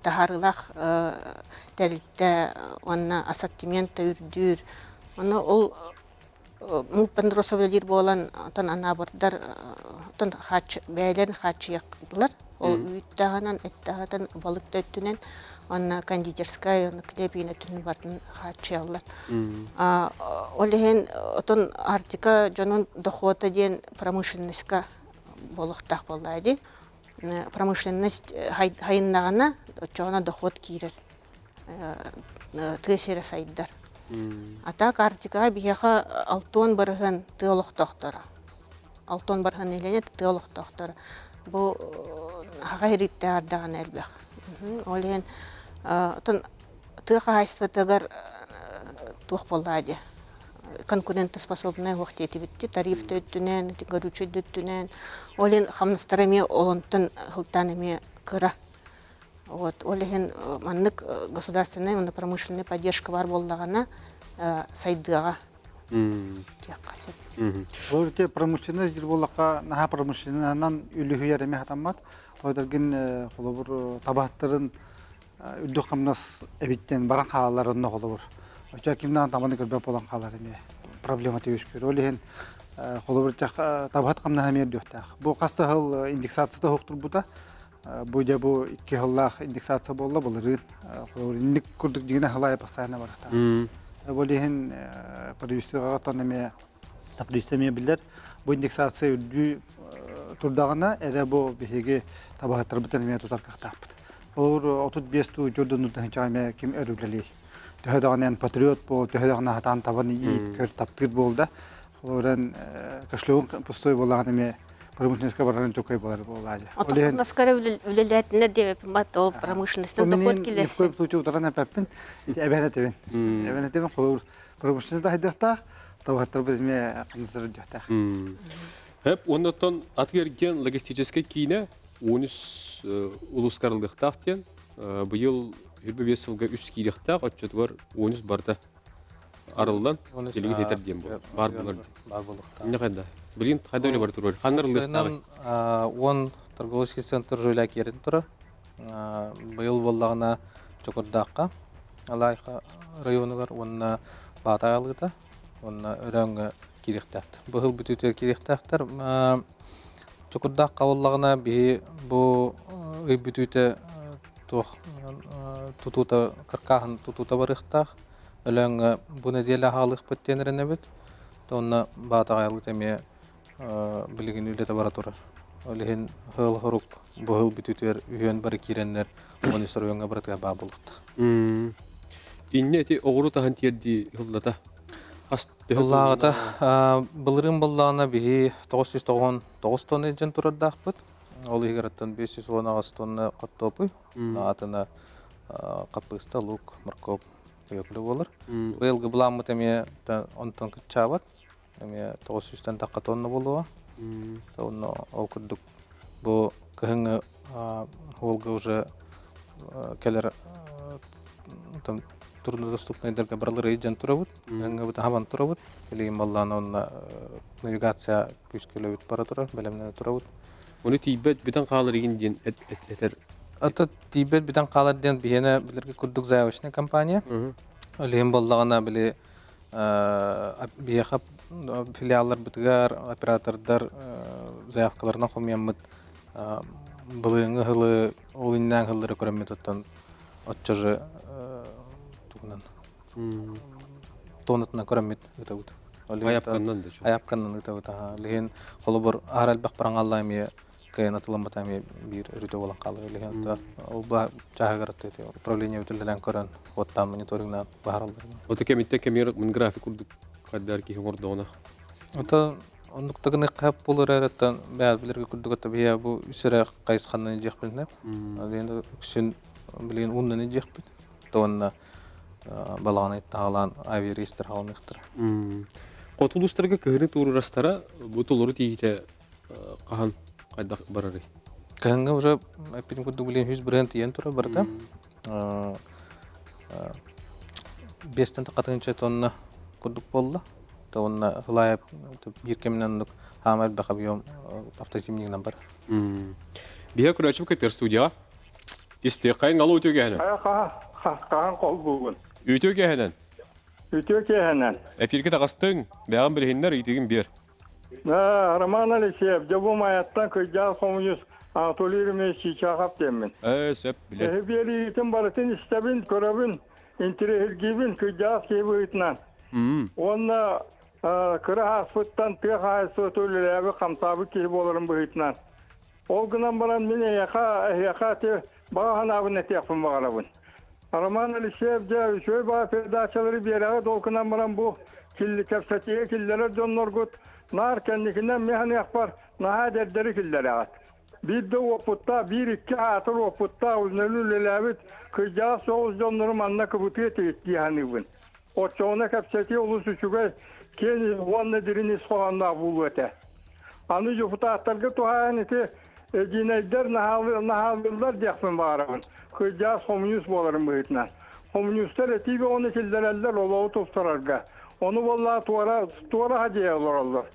тахарылах тәрилтә, анна ассортиментта үрдүр. Аны ол Мупандросовлер болан тан анабырдар тан хач бәйләрен хачыяклар. Ол үттәганан эттәгән балык төттүнен анна кондитерская, клепина түнү бартын хачыялар. Олеген отон артика жанын дохода ден промышленностька болохтак болду. Промышленность хайыннагана чона доход кирер. Тесере сайдар. Атак артика бияха алтон барыгын тыолоктоктора. алтон бархан элене тылох доктор. Бу хагайритте ардаган элбэх. Олен тон тыгайство тагар тух боллади. Конкурентоспособная вахтети битти тариф төттүнен, горючий төттүнен. Олен хамнастарами олонтон хылтанами кыра. Вот, олен маннык государственная промышленная поддержка бар боллагана сайдыга. Тек касет. Ол те промышленность жер боллакка наха промышленнан үлүхү эме хатамат. Тойдыргын холобур табаттарын үддү камнас эбиттен баран кааларын холобур. Оча кимнан таманы көрбөп болан каалар эме проблема төшкөр. Олен холобур табат камна хамер дөктак. Бу касты хыл индексацияда хоктур буда. Бу да бу 2 жыллах индексация болла булыр. Холобур индик курдук дигене халай постоянно баракта. Олен продюсерга тонеме продюсерме билер. Бу индексация үддү турдагына эре бу беге табаттар бутан эме тутар кактапты. Олар 35-ту журдундан чаме ким өрүлели. Төһөдөгөнен патриот бол, төһөдөгөнө хатан табаны ийит көр таптыр болду. Олардан кашлыгын пустой болган эме промышленностька барган жокой болар болду. Олар наскара үлелетне деп матол промышленностьтен доход келет. В коем случае ударана паппин эбенетебен. Эбенетебен колор промышленность дайдыкта табаттар эме кымсыр жакта. Hep ondan atgergen logistический кийне 13 улускарлыктактен быйыл 25 жылга 3 кийдикта отчетвар 13 барда арылдан келиги тетерден бу. Бар булар. Бар булыкта. Не кайда? Билин кайда эле бар турар. Ханнарлыктагы. 10 торговый центр жойла керин тура. Быйыл боллагына Чокордакка, Алайха районугар, онна Батайлыта, онна өрөңгө киректәхтер. Быйыл бүтүтөр киректәхтер. Чокордакка боллагына бу бүтүтө тутута каркахан тутута барыктах. Өлөңгө бу неделе халык беттенерне бит. Тонна Батайлыта ме билигин үлете бара тура. Олehen хыл хорук быйыл бүтүтөр үйөн бары киреннер, оны сөрөңгө баратка ба болупту. Иннети огуру тахан тиерди хыллата. Аллахата былырын боллана бии 999 тонна ежен турардакпыт. Ол егераттан 510 тонна каттопы. Атына капыста, лук, моркоп көйөклүү болор. Быйылгы буламыт эме онтон кычабат. Эме 900 такка тонна болуа. Тонна окурдук. Бу кыһыңы олга уже келер там труднодоступныйдерге барлары ежен турабыт. Кыһыңы бут хабан турабыт. Билигин балланы онна навигация күскөлөбүт бара тура, белемне турабыт. Оны тийбет битен каалар игинден этер. Ата тийбет битен каалар ден бихене билерге курдук заявочный компания. Олем баллагана биле бияхап филиаллар битгар оператордар заявкаларына комьяммыт былыңы хылы олиннан хыллары көрөммөт оттан отчожы тугунан тонатына көрөммөт этебут. Аяпканнан да. Аяпканнан этебут. Леген холобор арал бак параңаллами кайын атыламатами бир өрүтө болан калды. Леген ол ба жагырат эте управление өтүлдөн көрөн оттан мониторингнан бааралдар. Ота кемитте кемер мын график курдук каддар ки хордона. Ота ондуктагы кап болор араттан баал билерге курдук ата бия бу үсөрө кайсыкандан жекпилнеп. Енді үксүн билген ундан жекпит. Тонна баланы тагылан авиарейстер халмыктыр. Котулустарга кыһыны туурастара бу толору тийите кахан кайда барары. Кыһынга уже аппин курдук билген 100 бренд ен тура барда. 5 тонна тонна курдук болду. Тонна хлайып бир кемнен хамат бакабыйом автозимнигнен бар. Бия күрәчүп кетер студия. Истекайын алу өтөгәһенен. Кахан кол булган. Өтөгәһенен. Үтөкеһенен. Эфирге тагыстың, бәган билһиннәр итеген бер. Роман Алексеев, жабу маяттан көйдал коммунист Анатолий чагап демен. Сөп билет. Бери итен барытын истебин, көрөбүн, интерегибин көйдал кебүйтнан. Онна кыра хаспыттан тыга сотуллабы камсабы кел болорун буйтнан. Ол гынан баран мене яка те баганабын тепин багарабын. Роман Алексеев же шөй ба передачалары берага долкынан баран бу килли кепсетие киллер жонноргут nar kendikinden mehaniyak var. Naha derderi killere at. Bir de oputta, bir iki hatır oputta uznelü lelevit kıcağı soğuz donlarım anla kıbıtı etti hanıvın. O çoğuna kapseti ulusu çüge keni vanna dirini soğanla bulu ete. Anı jufuta atlarga tuhayan eti cineyder nahalırlar diyakfın varağın. Kıcağı somyus bolarım bıhıtına. Komünistler eti ve onu kildeleller olağı tuftararga. Onu vallahi tuvara hacıya olurlar.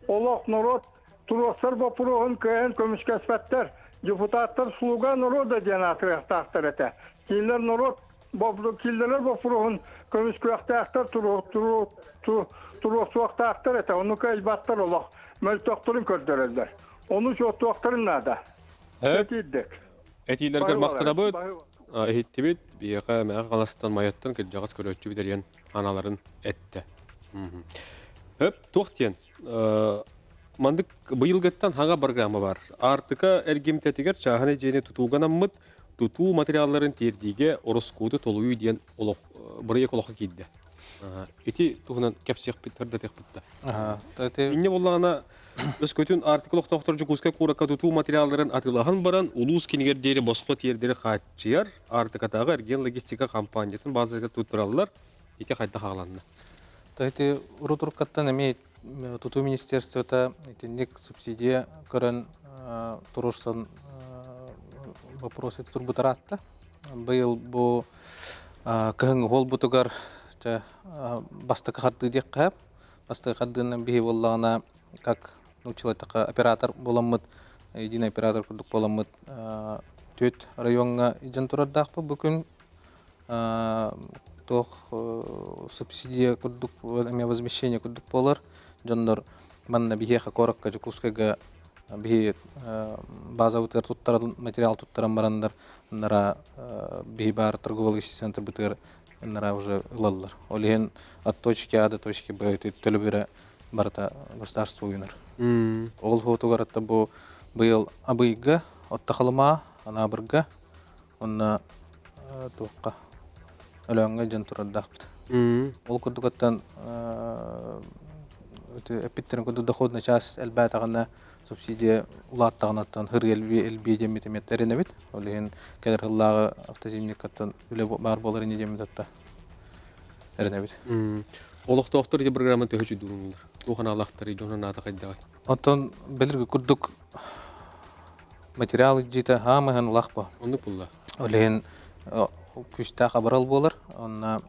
Olak norot turoslar bapuruğun köyen kömüş kesbetler. Jufutatlar suluga norot da cenatı tahtar ete. Killer norot killeler bapuruğun kömüş köyakta aktar turosluakta aktar ete. Onu köybatlar olak. Möl doktorun kördürürler. Onu şu doktorun nada. Hep Etiydik. etilerger maktana bu. Ehittibit biyaqa mağa qalastan mayattan kiljagas körötçü bideriyen analарын etті. Hep toxtiyen. Mandık bıyılgıttan hanga programı var. Artıka ergimtetiger çahane jeni tutulganammıt tutu materialların terdiğe oroskudu toluyu diyen buraya koloqa kiddi. Eti tuğunan kepsiyek bitirde tek bitti. İnne bollağına öz kötün artikulok doktorcu kuzka kuraka tutu materialların atılağın baran ulus kiniger deri bosqot yerderi qaççıyar. Artık atağı ergen logistika kampanyatın bazıları tutturallar. Eti qayda hağlandı. Тәйте урутуркаттан эми тутуу министерствота итинник субсидия көрөн турушсан вопросы турбутаратта. Быйыл бу кыһың холбутугар бастыкы хатты дек кап. Бастыкы хаттынан бии боллагына как научилайтака оператор боламмыт, единый оператор курдук боламмыт. Төт районга ижен тураддакпы бүкүн тох субсидия курдук эме возмещение курдук болар. Жондор манна бихеха коракка жукускага бихи база утер туттарал материал туттаран барандар. Нара бихи бар торговый центр бытыр нара уже лаллар. Олен от точки А до точки Б төлөбөрө барта государство уйнар. Ол фотогаратта бу быйыл абыйга оттахалма ана бирга онна тоққа өлөңгө жан тураддакпыт. Ол курдукаттан эпиттерин курду доходный час элбатагана субсидия улааттагынаттан хыргелби демитеметтерине бит. Олен келер хыллагы автозимникаттан үле бар болар ине демитатта. Эрене бит. Олох доктор ди программа төһөчү дурунлар. Тухана алактары жонун ата кайдагай. Онтон белерге курдук материалы жита хамахан лахпа. Онды пулла. Олен күчтә хабарал болар. Онна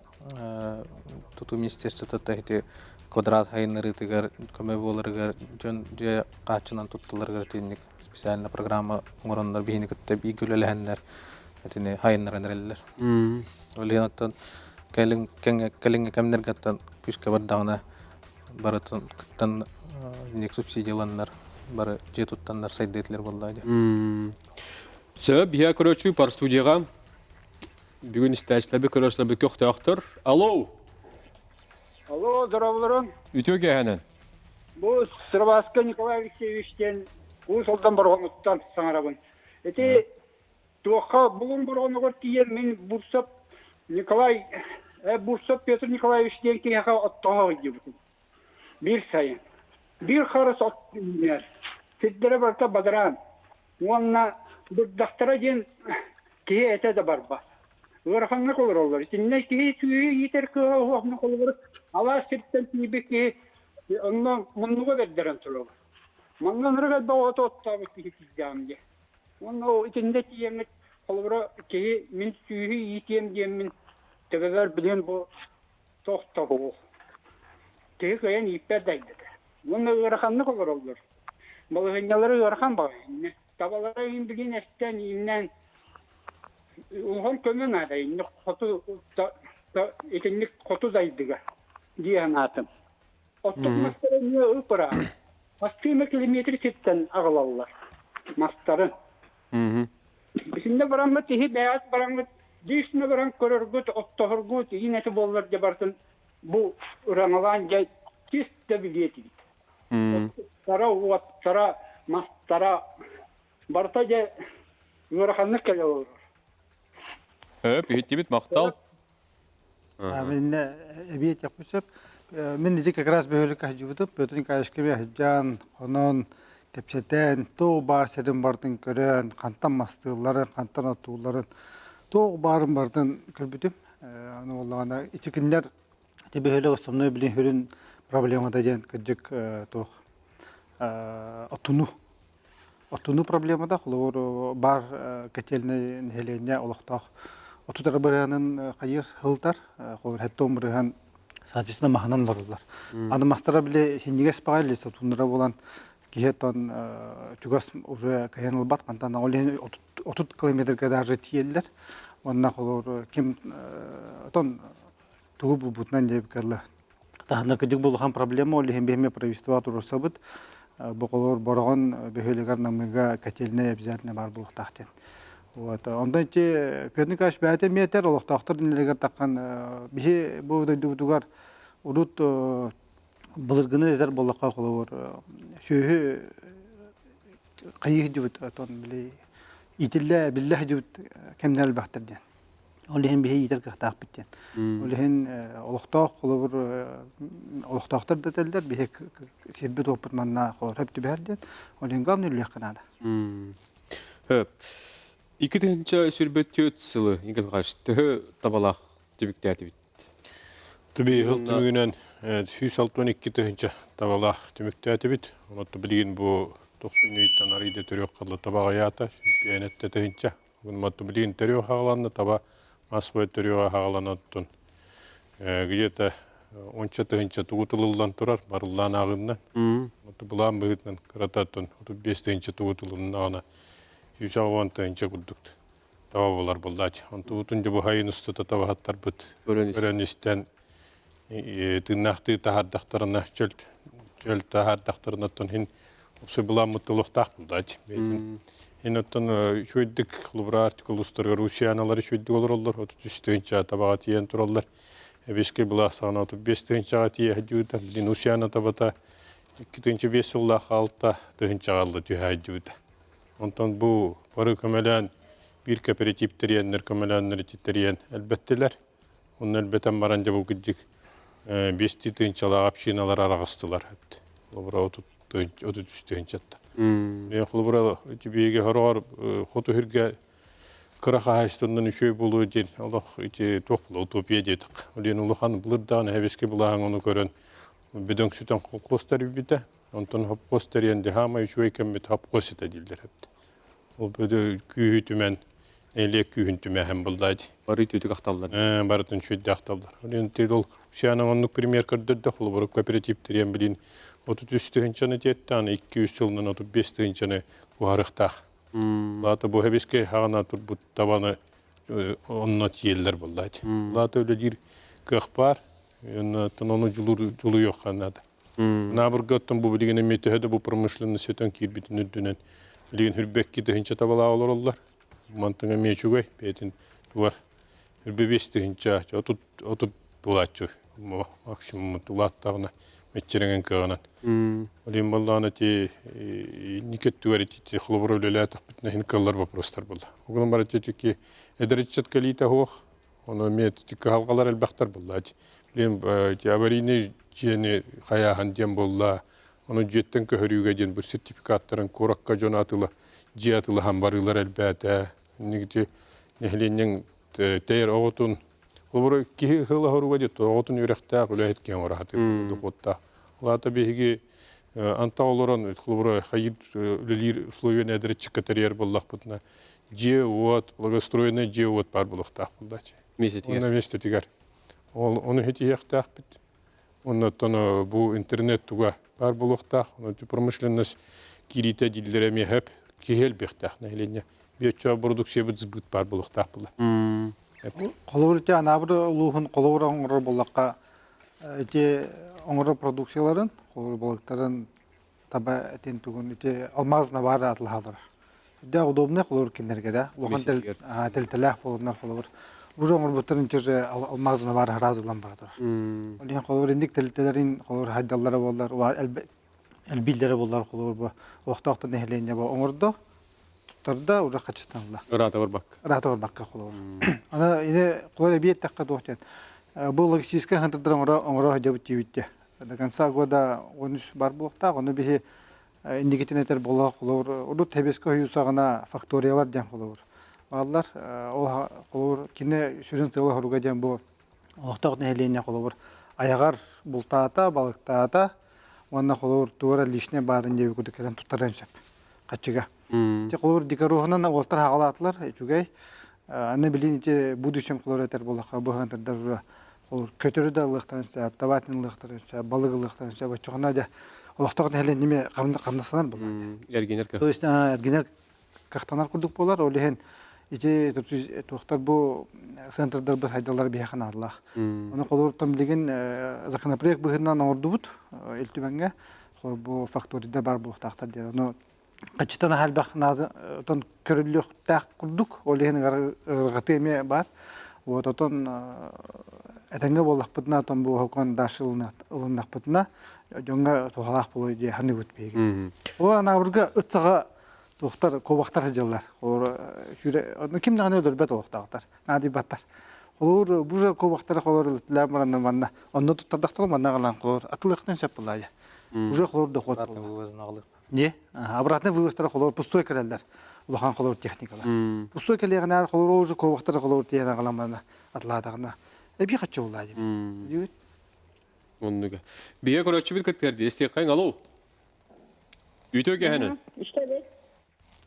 туту министерството тахте квадрат хайнары тигер көмө боларыгар жон же качынан туттуларга тенник специальная программа оңорондар бийникетте бигүлеләһәннәр. Этине хайнарынерлер. Олен оттон келин кемнергаттан күчкә бардагына баратын кыттан ник субсидияланнар бары жетуттаннар сайдетлер болду. Сөп бия көрөчү пар студияга бүгүн истәчләбе көрөчләбе көк доктор. Алло. Алло, здравларың. Үтөгө ханан. Бу Сырбаска Николай Алексеевичтен бу солдан баргандыктан саңарабын. Эти тоха булун баргандыгы тиер мен Бурсап Николай Бурсап Петр Николаевичтен кияга оттога дип. Bir sayın. Bir karıs otlar. Sizlere barta badaran. Onunla bir daktara gen kiye ete de barba. Varhanlık olur onlar. Şimdi kiye tüyü yeter ki varhanlık olur. Allah sirtten tibi ki onunla munluğa verdiren tulu. Mangan rıgat da otta bir kiye kizgamdi. Onun içinde kiyemek olur ki min tüyü yitiyem diye min tebeler bilen bu tohta bu. Kiye kayan iperdeydi. Bunu öğrenmek olur. Balıkçıları öğren bakayım. Tabalara indirgen esten inden ulhan kömün adayım. Kotu etinlik kotu zaydıga diye anlatım. Otuk mastarı niye ıpıra? 60 kilometre sitten ağlarlar. Mastarın. Şimdi baranlık tihi beyaz baranlık dişine baran körürgüt, ottohurgüt, yine de bollar jabarsın. Bu rangalanca kiste biliyeti. Tara mastara bartaca yorhanlık kele olur. Höp, hittibit maqtal. Ben ebiyet yapmışım. Мен de как раз böyle kahcıbıtıp, bütün kayışkıya hıcan, konon, kepçeten, to bar serin bardın gören, kantan mastığların, kantan otuğların, to barın bardın körbütüm. Onu ollağına içi günler de böyle osumlu bilin hürün problema da gen kıcık to otunu. Otunu problema da olur bar ketelne helenya oluqtaq. Otu tarabıranın hayır hıltar, olur hettom bırıhan Sadece mahanan varlar. Anı mastara bile hindiğe spağıyla satundura olan kiheton çugas уже kayanıl bat kantan olen 30 kilometre kadar retiyeller. Ondan olur kim ton tuğu bu butnan diye kallah. Tahna küçük buluhan problemi oldu hem behme правительство турсабыт. Bu olur borağın behelegar namıga kateline обязательно бар buluk tahtен. Вот, ondan ki piyadın kaç bəyətə meter olaq taxtır dinləgər taqqan bihi bu dugar urut bılırgını eder bollaqa qolur. Şöhü qayıq jibit aton bile itillə billah jibit kemnal baxtırdan. Olehin bihi yeter qıhtaq bitən. Olehin olaqtaq qolur olaqtaqdır deteller bihi sirbet oputmanna qolur hep tibərdən. Olehin qamnı lüqanada. Höp. İki təhінші sürbötüt sılı, ingin qaştı, tabalaq tübіктəti bit. Tabii hıl tümüğünen 162 təhінші tabalaq tümüktəti bit. Onu bilgin bu 90-dan arıyda törüyor qallı tabağa yata, beynette təhінші. Onu bilgin törüyor hağalandı, taba Moskva törüyor hağalanı tutun. Где-то 10 təhінші tuğutululdan turar, barıllan ağından. Bulan бұғытынан қырататын, 5 təhінші tuğutulundan ağına. Yüzağıvan təhінші күрдікті. Tava bolar buldaç. Ontu utunca bu hayın üstüde tavahattar büt. Öğrenisten tığnaқты tahardaktarına çöl tahardaktarına tun hin opsu bulan mutluluqtaq buldaç. Hin otun şöydük lubra artikulustarga Rusiyanalari şöydük olur ollar. 33 təhінші tabağa tiyen turallar. Beşke bula sağına 35 təhінші tiye hacıda. Bilin Rusiyana tabata 2-5 yılda qalta təhінші qaldı tüy hacıda. Ondan bu barı kömelen bir kooperatifteriyenler, kömelenler titteriyen elbetteler. Onun elbeten baranca bu gıcık 5 tığınçalı apşinalar arağıstılar hep. Lubra 33 tığınçatta. Lubra tibiyege horar xotu hürge kıraqa haystundan üçöy bulu din. Allah toqla utopiya dedik. Olen uluxan bulurdan heveske bulağın onu görün. Bedön süten qoqostar bide. Ondan hop gösteriyen de hama üçöy kemmet hop gösete dildir hep. O böyle kühütümen, elek kühüntüme hem buldaydı. Barı tütü qaxtallar. Barıtın şöyle qaxtallar. Onun tedol Şiyanın onluk premier kırdırdı. Bu kooperatifteriyen bilin 33 tığınçanı tettani 200 yılından 35 tığınçanı buharıqtaq. Lata bu hebeske hağına tur bu tabanı onunla tiyeller buldaydı. Lata öyle bir qıqbar, onu julu yok kanada. Nabır göttüm bu bilgini metehede bu pромышленный сетен кирбитин үддүнен bilgin hürbekki tığınça tabala olur olurlar. Mantığına meçugay betin var. Hürbe 5 tığınça otup bulatçı. Maksimum tulattağına metçeringen kağınan. Olayım ballağına ti niket tüveri ti xılubur öylelatıq bitne hinkallar vaprostar bulla. Oğlum bara ki ederitçat kalita hoğ. Onu met ti halqalar elbaqtar bulla. Bilgin ti avariyni jeni xayahan diyen bulla. Onu jetten köhörüge diyen bu sertifikatların korakka jonatılı jiyatılı ham barılar elbette. Nigiti nehlenin teyer oğutun Olur ki hıla horuga dit oğutun yürekta gület ki var hatı duqotta. Ola tabii ki anta oluran xulbura hayır lir условия nedret çıkateriyer bullaq butna. Jevot благоустроенный jevot бар bullaqtaq bullaç. Ona mesте tigar. Onu heti yaqtaq bit. Ondan bu internet tuga бар bullaqtaq. Onu pромышленность кирите дилдереме hep kihel bextaq nehlenye. Беча продукция бит збыт бар bullaqtaq bulla. Kolorite anabır uluğun kolora oңыр bolakka ete oңыр produksiyaların, kolor balıkların tabi eten tugun ete almazına var atlı halır. De udobne kolor kinlerge de. Uluğun teltelah bolunlar kolor. Bu oңыр butların içeri almazına var razılan bardır. Oleğin kolor indik teltelerin kolor haydalları bollar, var elbilleri bollar kolor bu. Oqtaqta nehlenye bu oңırda. Tarda ora kaçtanlar. Rata var bak. Rata var bakka kolor. Ana yine kolor bir takka dohten. Бұл логистический хантырдырын оңыра жабыт жебітте. До конца года 13 бар болықта, оны бігі индикетинетер бола қолауыр. Ұлы тәбескі үйусағына факториялар ден қолауыр. Бағалар, ол қолауыр кені сүрін сылы құруға ден бұл оқтағын әлейіне қолауыр. Аяғар бұлтаата, балықтаата, онына қолауыр туғыра лишне барын жебі күдікерін тұттардан шап. Қатшыға. Қолауыр декарухынан олтар хағалатылар, жүгей. Аны білін будущем қолауыр әтер болаққа бұғантырдар жүра. Көтөрү да ылыктарынча, табатын ылыктарынча, балык ылыктарынча, бачогона да олоктогун эле неме камдасалар болот. Эргенер То есть эргенер кахтанар курдук болар, олеген ити токтор бу центрдар бир хайдалар бияхан аллах. Аны колортан билген законопроект быгынан ордубут, элтүбәнгә, бу факторида бар бу тактар ди. Аны качтан халбак тон көрүлүк так курдук, олеген гатеме бар. Вот отон этенге боллак бутна тон бу хокон дашылына ылынак бутна жонга тухалак болой ди ханы бүтпеги. Олар ана бурга ытсага токтар кобактар жыллар. Олар жүре кимден өдөрбөт олоктагытар. Нади баттар. Олар бужа кобактар олар ламрандан манна. Онда туттардактар манна галан олар атылыктан шап булай. Бужа олар да хот булды. Не? Обратно вывозтар олар пустой келелер. Улахан колор техникалар. Пустой келегенер колор уже кобактар колор тияна галамана атладагына. Эби хачы булай ди. Оннуга. Бие көрөчү бит кеттерди. Эсте кайын алуу. Үтө кехенен. İşte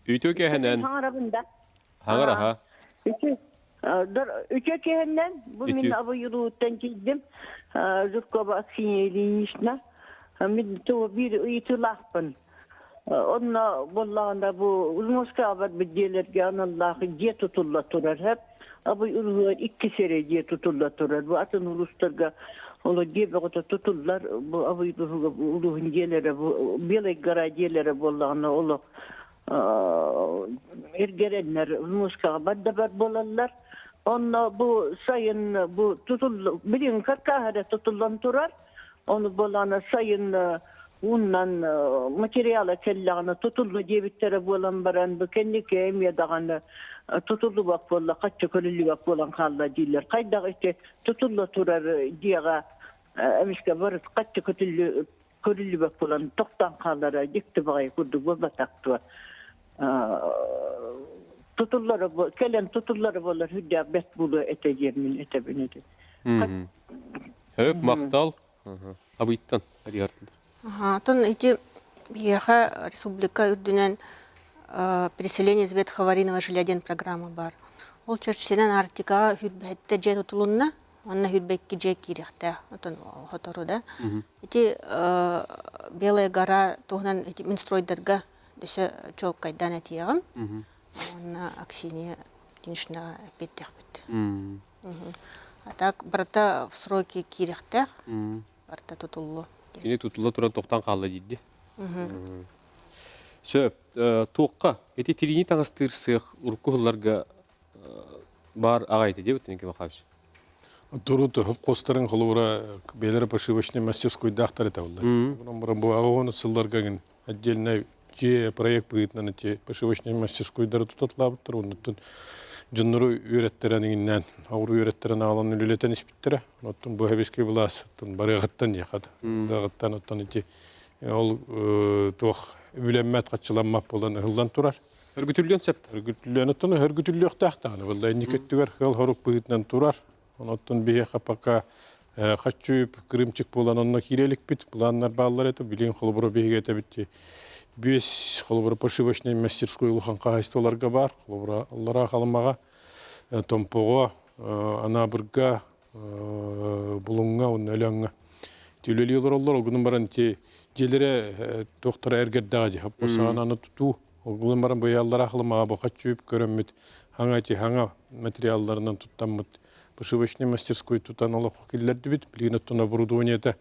Үтө кехенен. Hangarabında. Hangara ha. Üçe kehenden bu Ütü. min abı yuluğuttan gittim. Zürkoba aksiyeliğin işine. Min tuğ bir ıyıtılahpın. Onunla bollağında bu Uzmoska abat bediyelerge anallağı diye tutulla turar hep. Abı yuluğu 2 sene diye tutulla turar. Bu atın uluslarga ola diye bakıta tutullar. Bu abı yuluğun diyelere, bu belek gara diyelere bollağına ola ergerenler Uzmoska abat da bar bolallar. Onunla bu sayın bu tutullu, bilin kakahara tutullan turar. Onu bollağına sayın undan materyala kellağına tutullu diye bittere bolan baran bu kendi kemiye dağına tutullu bak bolla kaçça körüllü bak bolan kalla değiller. Kayda işte tutullu turar diye emişke varız kaçça körüllü bak bolan toktan kallara dikti bakayı kurdu bolla taktı. Tutulları kelen tutulları bolar hüdya bet bulu eteceğimin etebinedi. Höp мактал. Абыйттан ариартылар. Тон эти бияха республика үрдүнен переселение из ветховарийного жилья ден программа бар. Ол чөрчсенен артикага хүрбетте же тутулунна, анна хүрбекки же кирехте. Тон хоторуда. Эти белая гора тогнан эти Минстройдарга десе чолкайдан этиягам. Анна Аксинья Тиншна петтехбет. А так брата в сроки кирехте. Барта тутуллу. Кини тутулла туран токтан калды дийди. Сөп, тоққа, эти тирини таңастырсық уркухларга бар агайды деп өтінен кем ақабыз. Туруты хөп қостарын қылуыра белері пошивочный мастерской дақтар это олда. Бұнан бұл ағуаны сылларға ген отдельно же проект бұйытынан эти пошивочный мастерскойдары тұтатылабыттыр. Онытын жыныру үйреттерініңінен, ауыру үйреттерін ағаланы үлелетен іспеттері. Оттын бұл әбеске бұлас, барығыттан яқады. Дағыттан оттан эти ол тоқ үйленмәт қатшыламап болан ұғылдан тұрар. Өргүтүлген сәпті? Өргүтүлген оттан өргүтүлі оқтақтағаны. Бұл әйнекеттігер қыл хорук бұйытынан тұрар. Оттан бейе қапақа қатшүйіп, кірімчік болан онына кирелік біт. Бұланлар бағалар еті, білген қолыбыры бейге еті бітті. Бес қолыбыры пошивочный мастерской ұлған қағайстоларға бар. Қолыбыры аллара қалымаға, томпоға, анабырға, бұлыңға, оның өліңға. Түйлелі олар олар, оғының баран желері тоқтара әргердаға де. Қосаған аны тұту, оғының баран бұй аллара қалымаға бұқат жүйіп көріммет. Хаңа материалдарынан тұттаммет. Пошивочный мастерской тұтан олық келдерді бет. Білген оттана оборудованиеті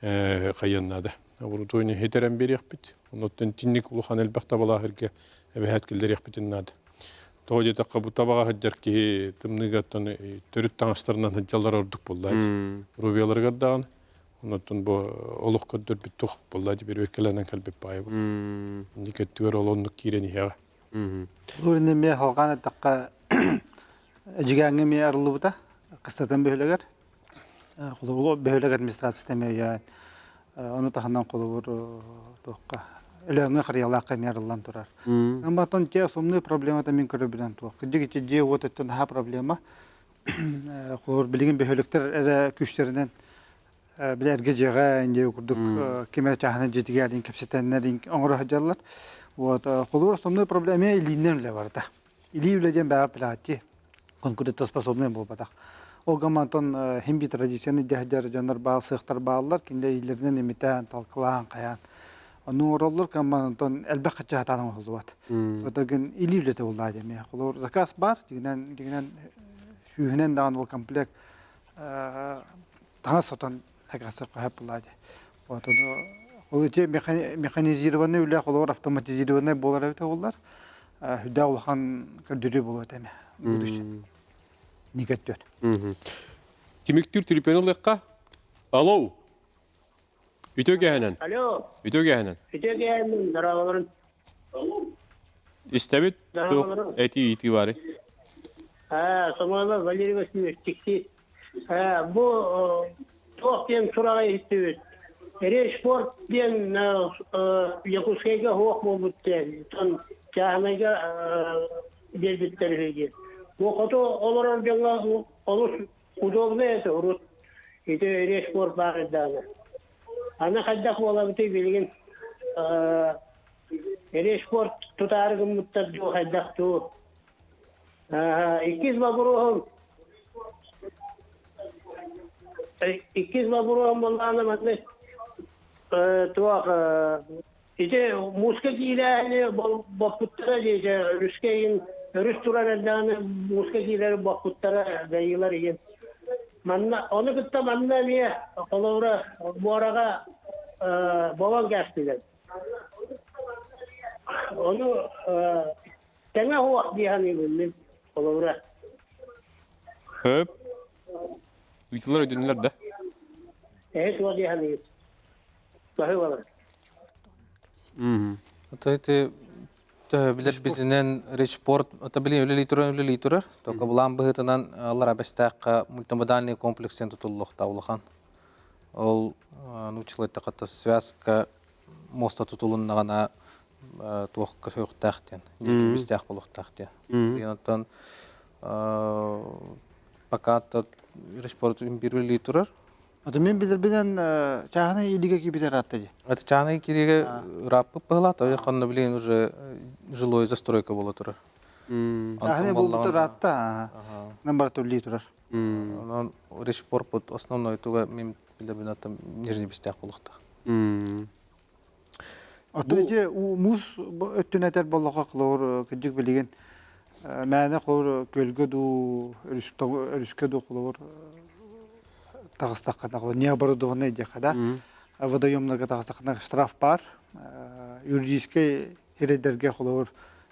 қайыннады. Оборудование хетерен берек бит. Оттан тинник улухан әлбәқта балағырге әбәхәт келдерек бітін нады. Тоғы деді қабу табаға хаджар ки тымныға төріт таңыстарынан хаджалар ордық болды. Рубиялар ғардаған. Оттан бұл олық көддір бит тұқ болды. Бір өкеләнен кәлбеп байы бұл. Никеттігер олонлық кирені хеға. Өріне ме халған әттаққа әжігәңі ме арылы бұта? Қыстатан бөлігер? Қолы бөлек администрация темеян. Оны таханан қолы тоққа. Өлөңе қырыялаққа мерілан тұрар. Амбатон те сомный проблемата мен көрі білен тоқ. Кіджі же өтеттен ха проблема. Қолы білген бөліктер әрі күштерінен білерге жеға инде күрдік кемер чахана жетіге әлін кепсетенлер оңыры хаджалар. Қолы сомный проблема илинен үлі барды. Или үледен бәға пілати конкурентоспособный бол бадақ. Ол гамантон химби традицияны жахжар жанар баал сыхтар баалар кинде илерден эмитен талкылаан каян. Onun orallar kamandan elbette kaçağıtan olduvat. Oturgen ilivlete oldu demi. Kolor zakas bar, diginen şühnen dağın ol komplek daha satan hakası hep oldu. Otur oluyor mekanizirvanı öyle kolor otomatizirvanı bolar oldular. Hüda olhan kördürü buluyor demi. Bu düşün. Niket diyor. Kimiktir telefon olayka? Alo. Ütüge hemen. Alo. Ütüge hemen. Ötegeğinin daralarım. İstemit. Eti var. Somala Valeri Vasilyevich Tiksi. Bu Tohtiyen Suraya istiyor. Sport diyen Yakutskayga hoq bulbutten. Ton Çağmayga gelbitleri. Bu koto olarak janga olur udobne ete urut. İte sport bağırdanı. Ana kaddak olabilir bilgin. Sport tutargım mutlaka kaddak tu. İkiz baburum bunlarla madde. Tuak. İşte muska giyileri bakutlara diyece Rüskeyin Rüsturan'dan muska giyileri bakutlara dayılar yiyin. Manna onu kıtta manna niye kolora bu araga babam geçtiler. Onu tena o diye hani bilmem kolora. Hep. Uytular ödünler de. Evet o diye hani. Bahı var. Отойти билер битинен речпорт атабили өле литурар. Тока булан быһытынан алар абестакка мультимодальный комплекстен тутуллук таулахан. Ол нучилайта ката связка моста тутулуннагана туокка сөйктактен. Нестебистак болуктактен. Янтан пока речпорт имбирү литурар. Ото мен билен чахана илиге кибидер аттыжы. Это чаны кириге раппы пыла, то я ханна билин уже жилой застройка была тура. Чахана бу ратта. Номер турли турар. Он решпор под основной туга мим билебина там нижний бестях болухта. Ото у муз өттүнетер боллока кылыр кыжык билген. Мәне кылыр көлгө ду өрүшкө ду кылыр. Тағыстаққана қолы не оборудованный декада. Водоемларға тағыстаққана штраф бар. Юридический хередерге қолы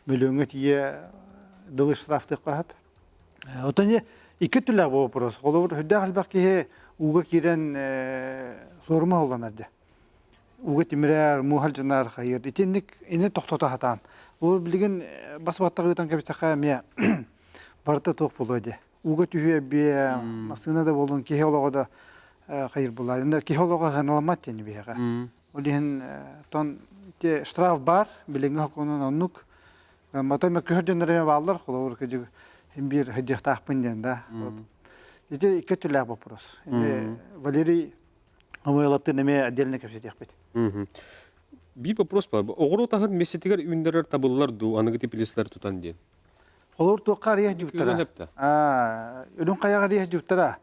мөлөңі тие дылы штрафты қағып. Отаны екі түлі бұл вопрос. Қолы хүдді қалбақ кеге уға керен сорыма оланарды. Уға темірер, мұхал жанар қайыр. Итенік ені тоқтота хатан. Ол білген басбаттағы өтен кәбістаққа ме барты тоқ болуды. Уга түйе бе масынада болдун кехолого да кайыр булар. Энде кехолого ханаламат тени бега. Олин тон те штраф бар, билинге хокунун оннук. Матоме көрдөнөрө балдар, холор кежи бир хыжыктак пинден да. Эти кетиле вопрос. Валерий Амойлапты неме отдельно кепсетек бит. Bir вопрос var. Oğru tahın mesetiger ünderer tabullar du anıgı tipilisler tutan diye. Холор тоққа рия жуптара. Өлін қаяға рия жуптара.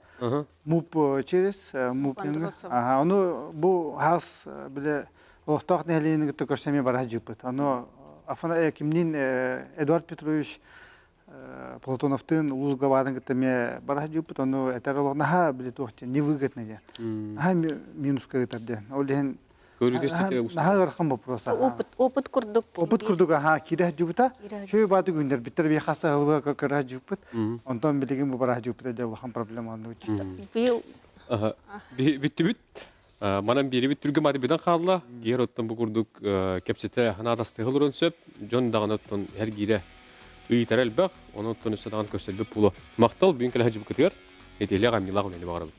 Муп через муп. Оны бұл хас біле олықтақ нәлейінгі төкірсеме бара жупыт. Оны афана кімнен Эдуард Петрович Платоновтың ұлыз ғабадың кітіме бара жупыт. Оны әтер олығына ха біле тоқты невыгодны ден. Ха минусқа кітір ден. Ол ден Опыт курдук. Опыт курдук, кире жупута. Шөй баты күндер биттер бе хаса хылга кыра жупут. Онтон билеген бу бара жупута да улхан проблема анды учу. Бил. Бит. Манан бири бит түргө мады бидан калла. Гер оттон бу курдук кепсете ханадасты хылырын сөп. Жон даган оттон her гире ыйтарел бак. Онон оттон садаган көсөлбөп булу. Мактал бүгүнкү хажып кетер. Этеле гамилаг менен багырып.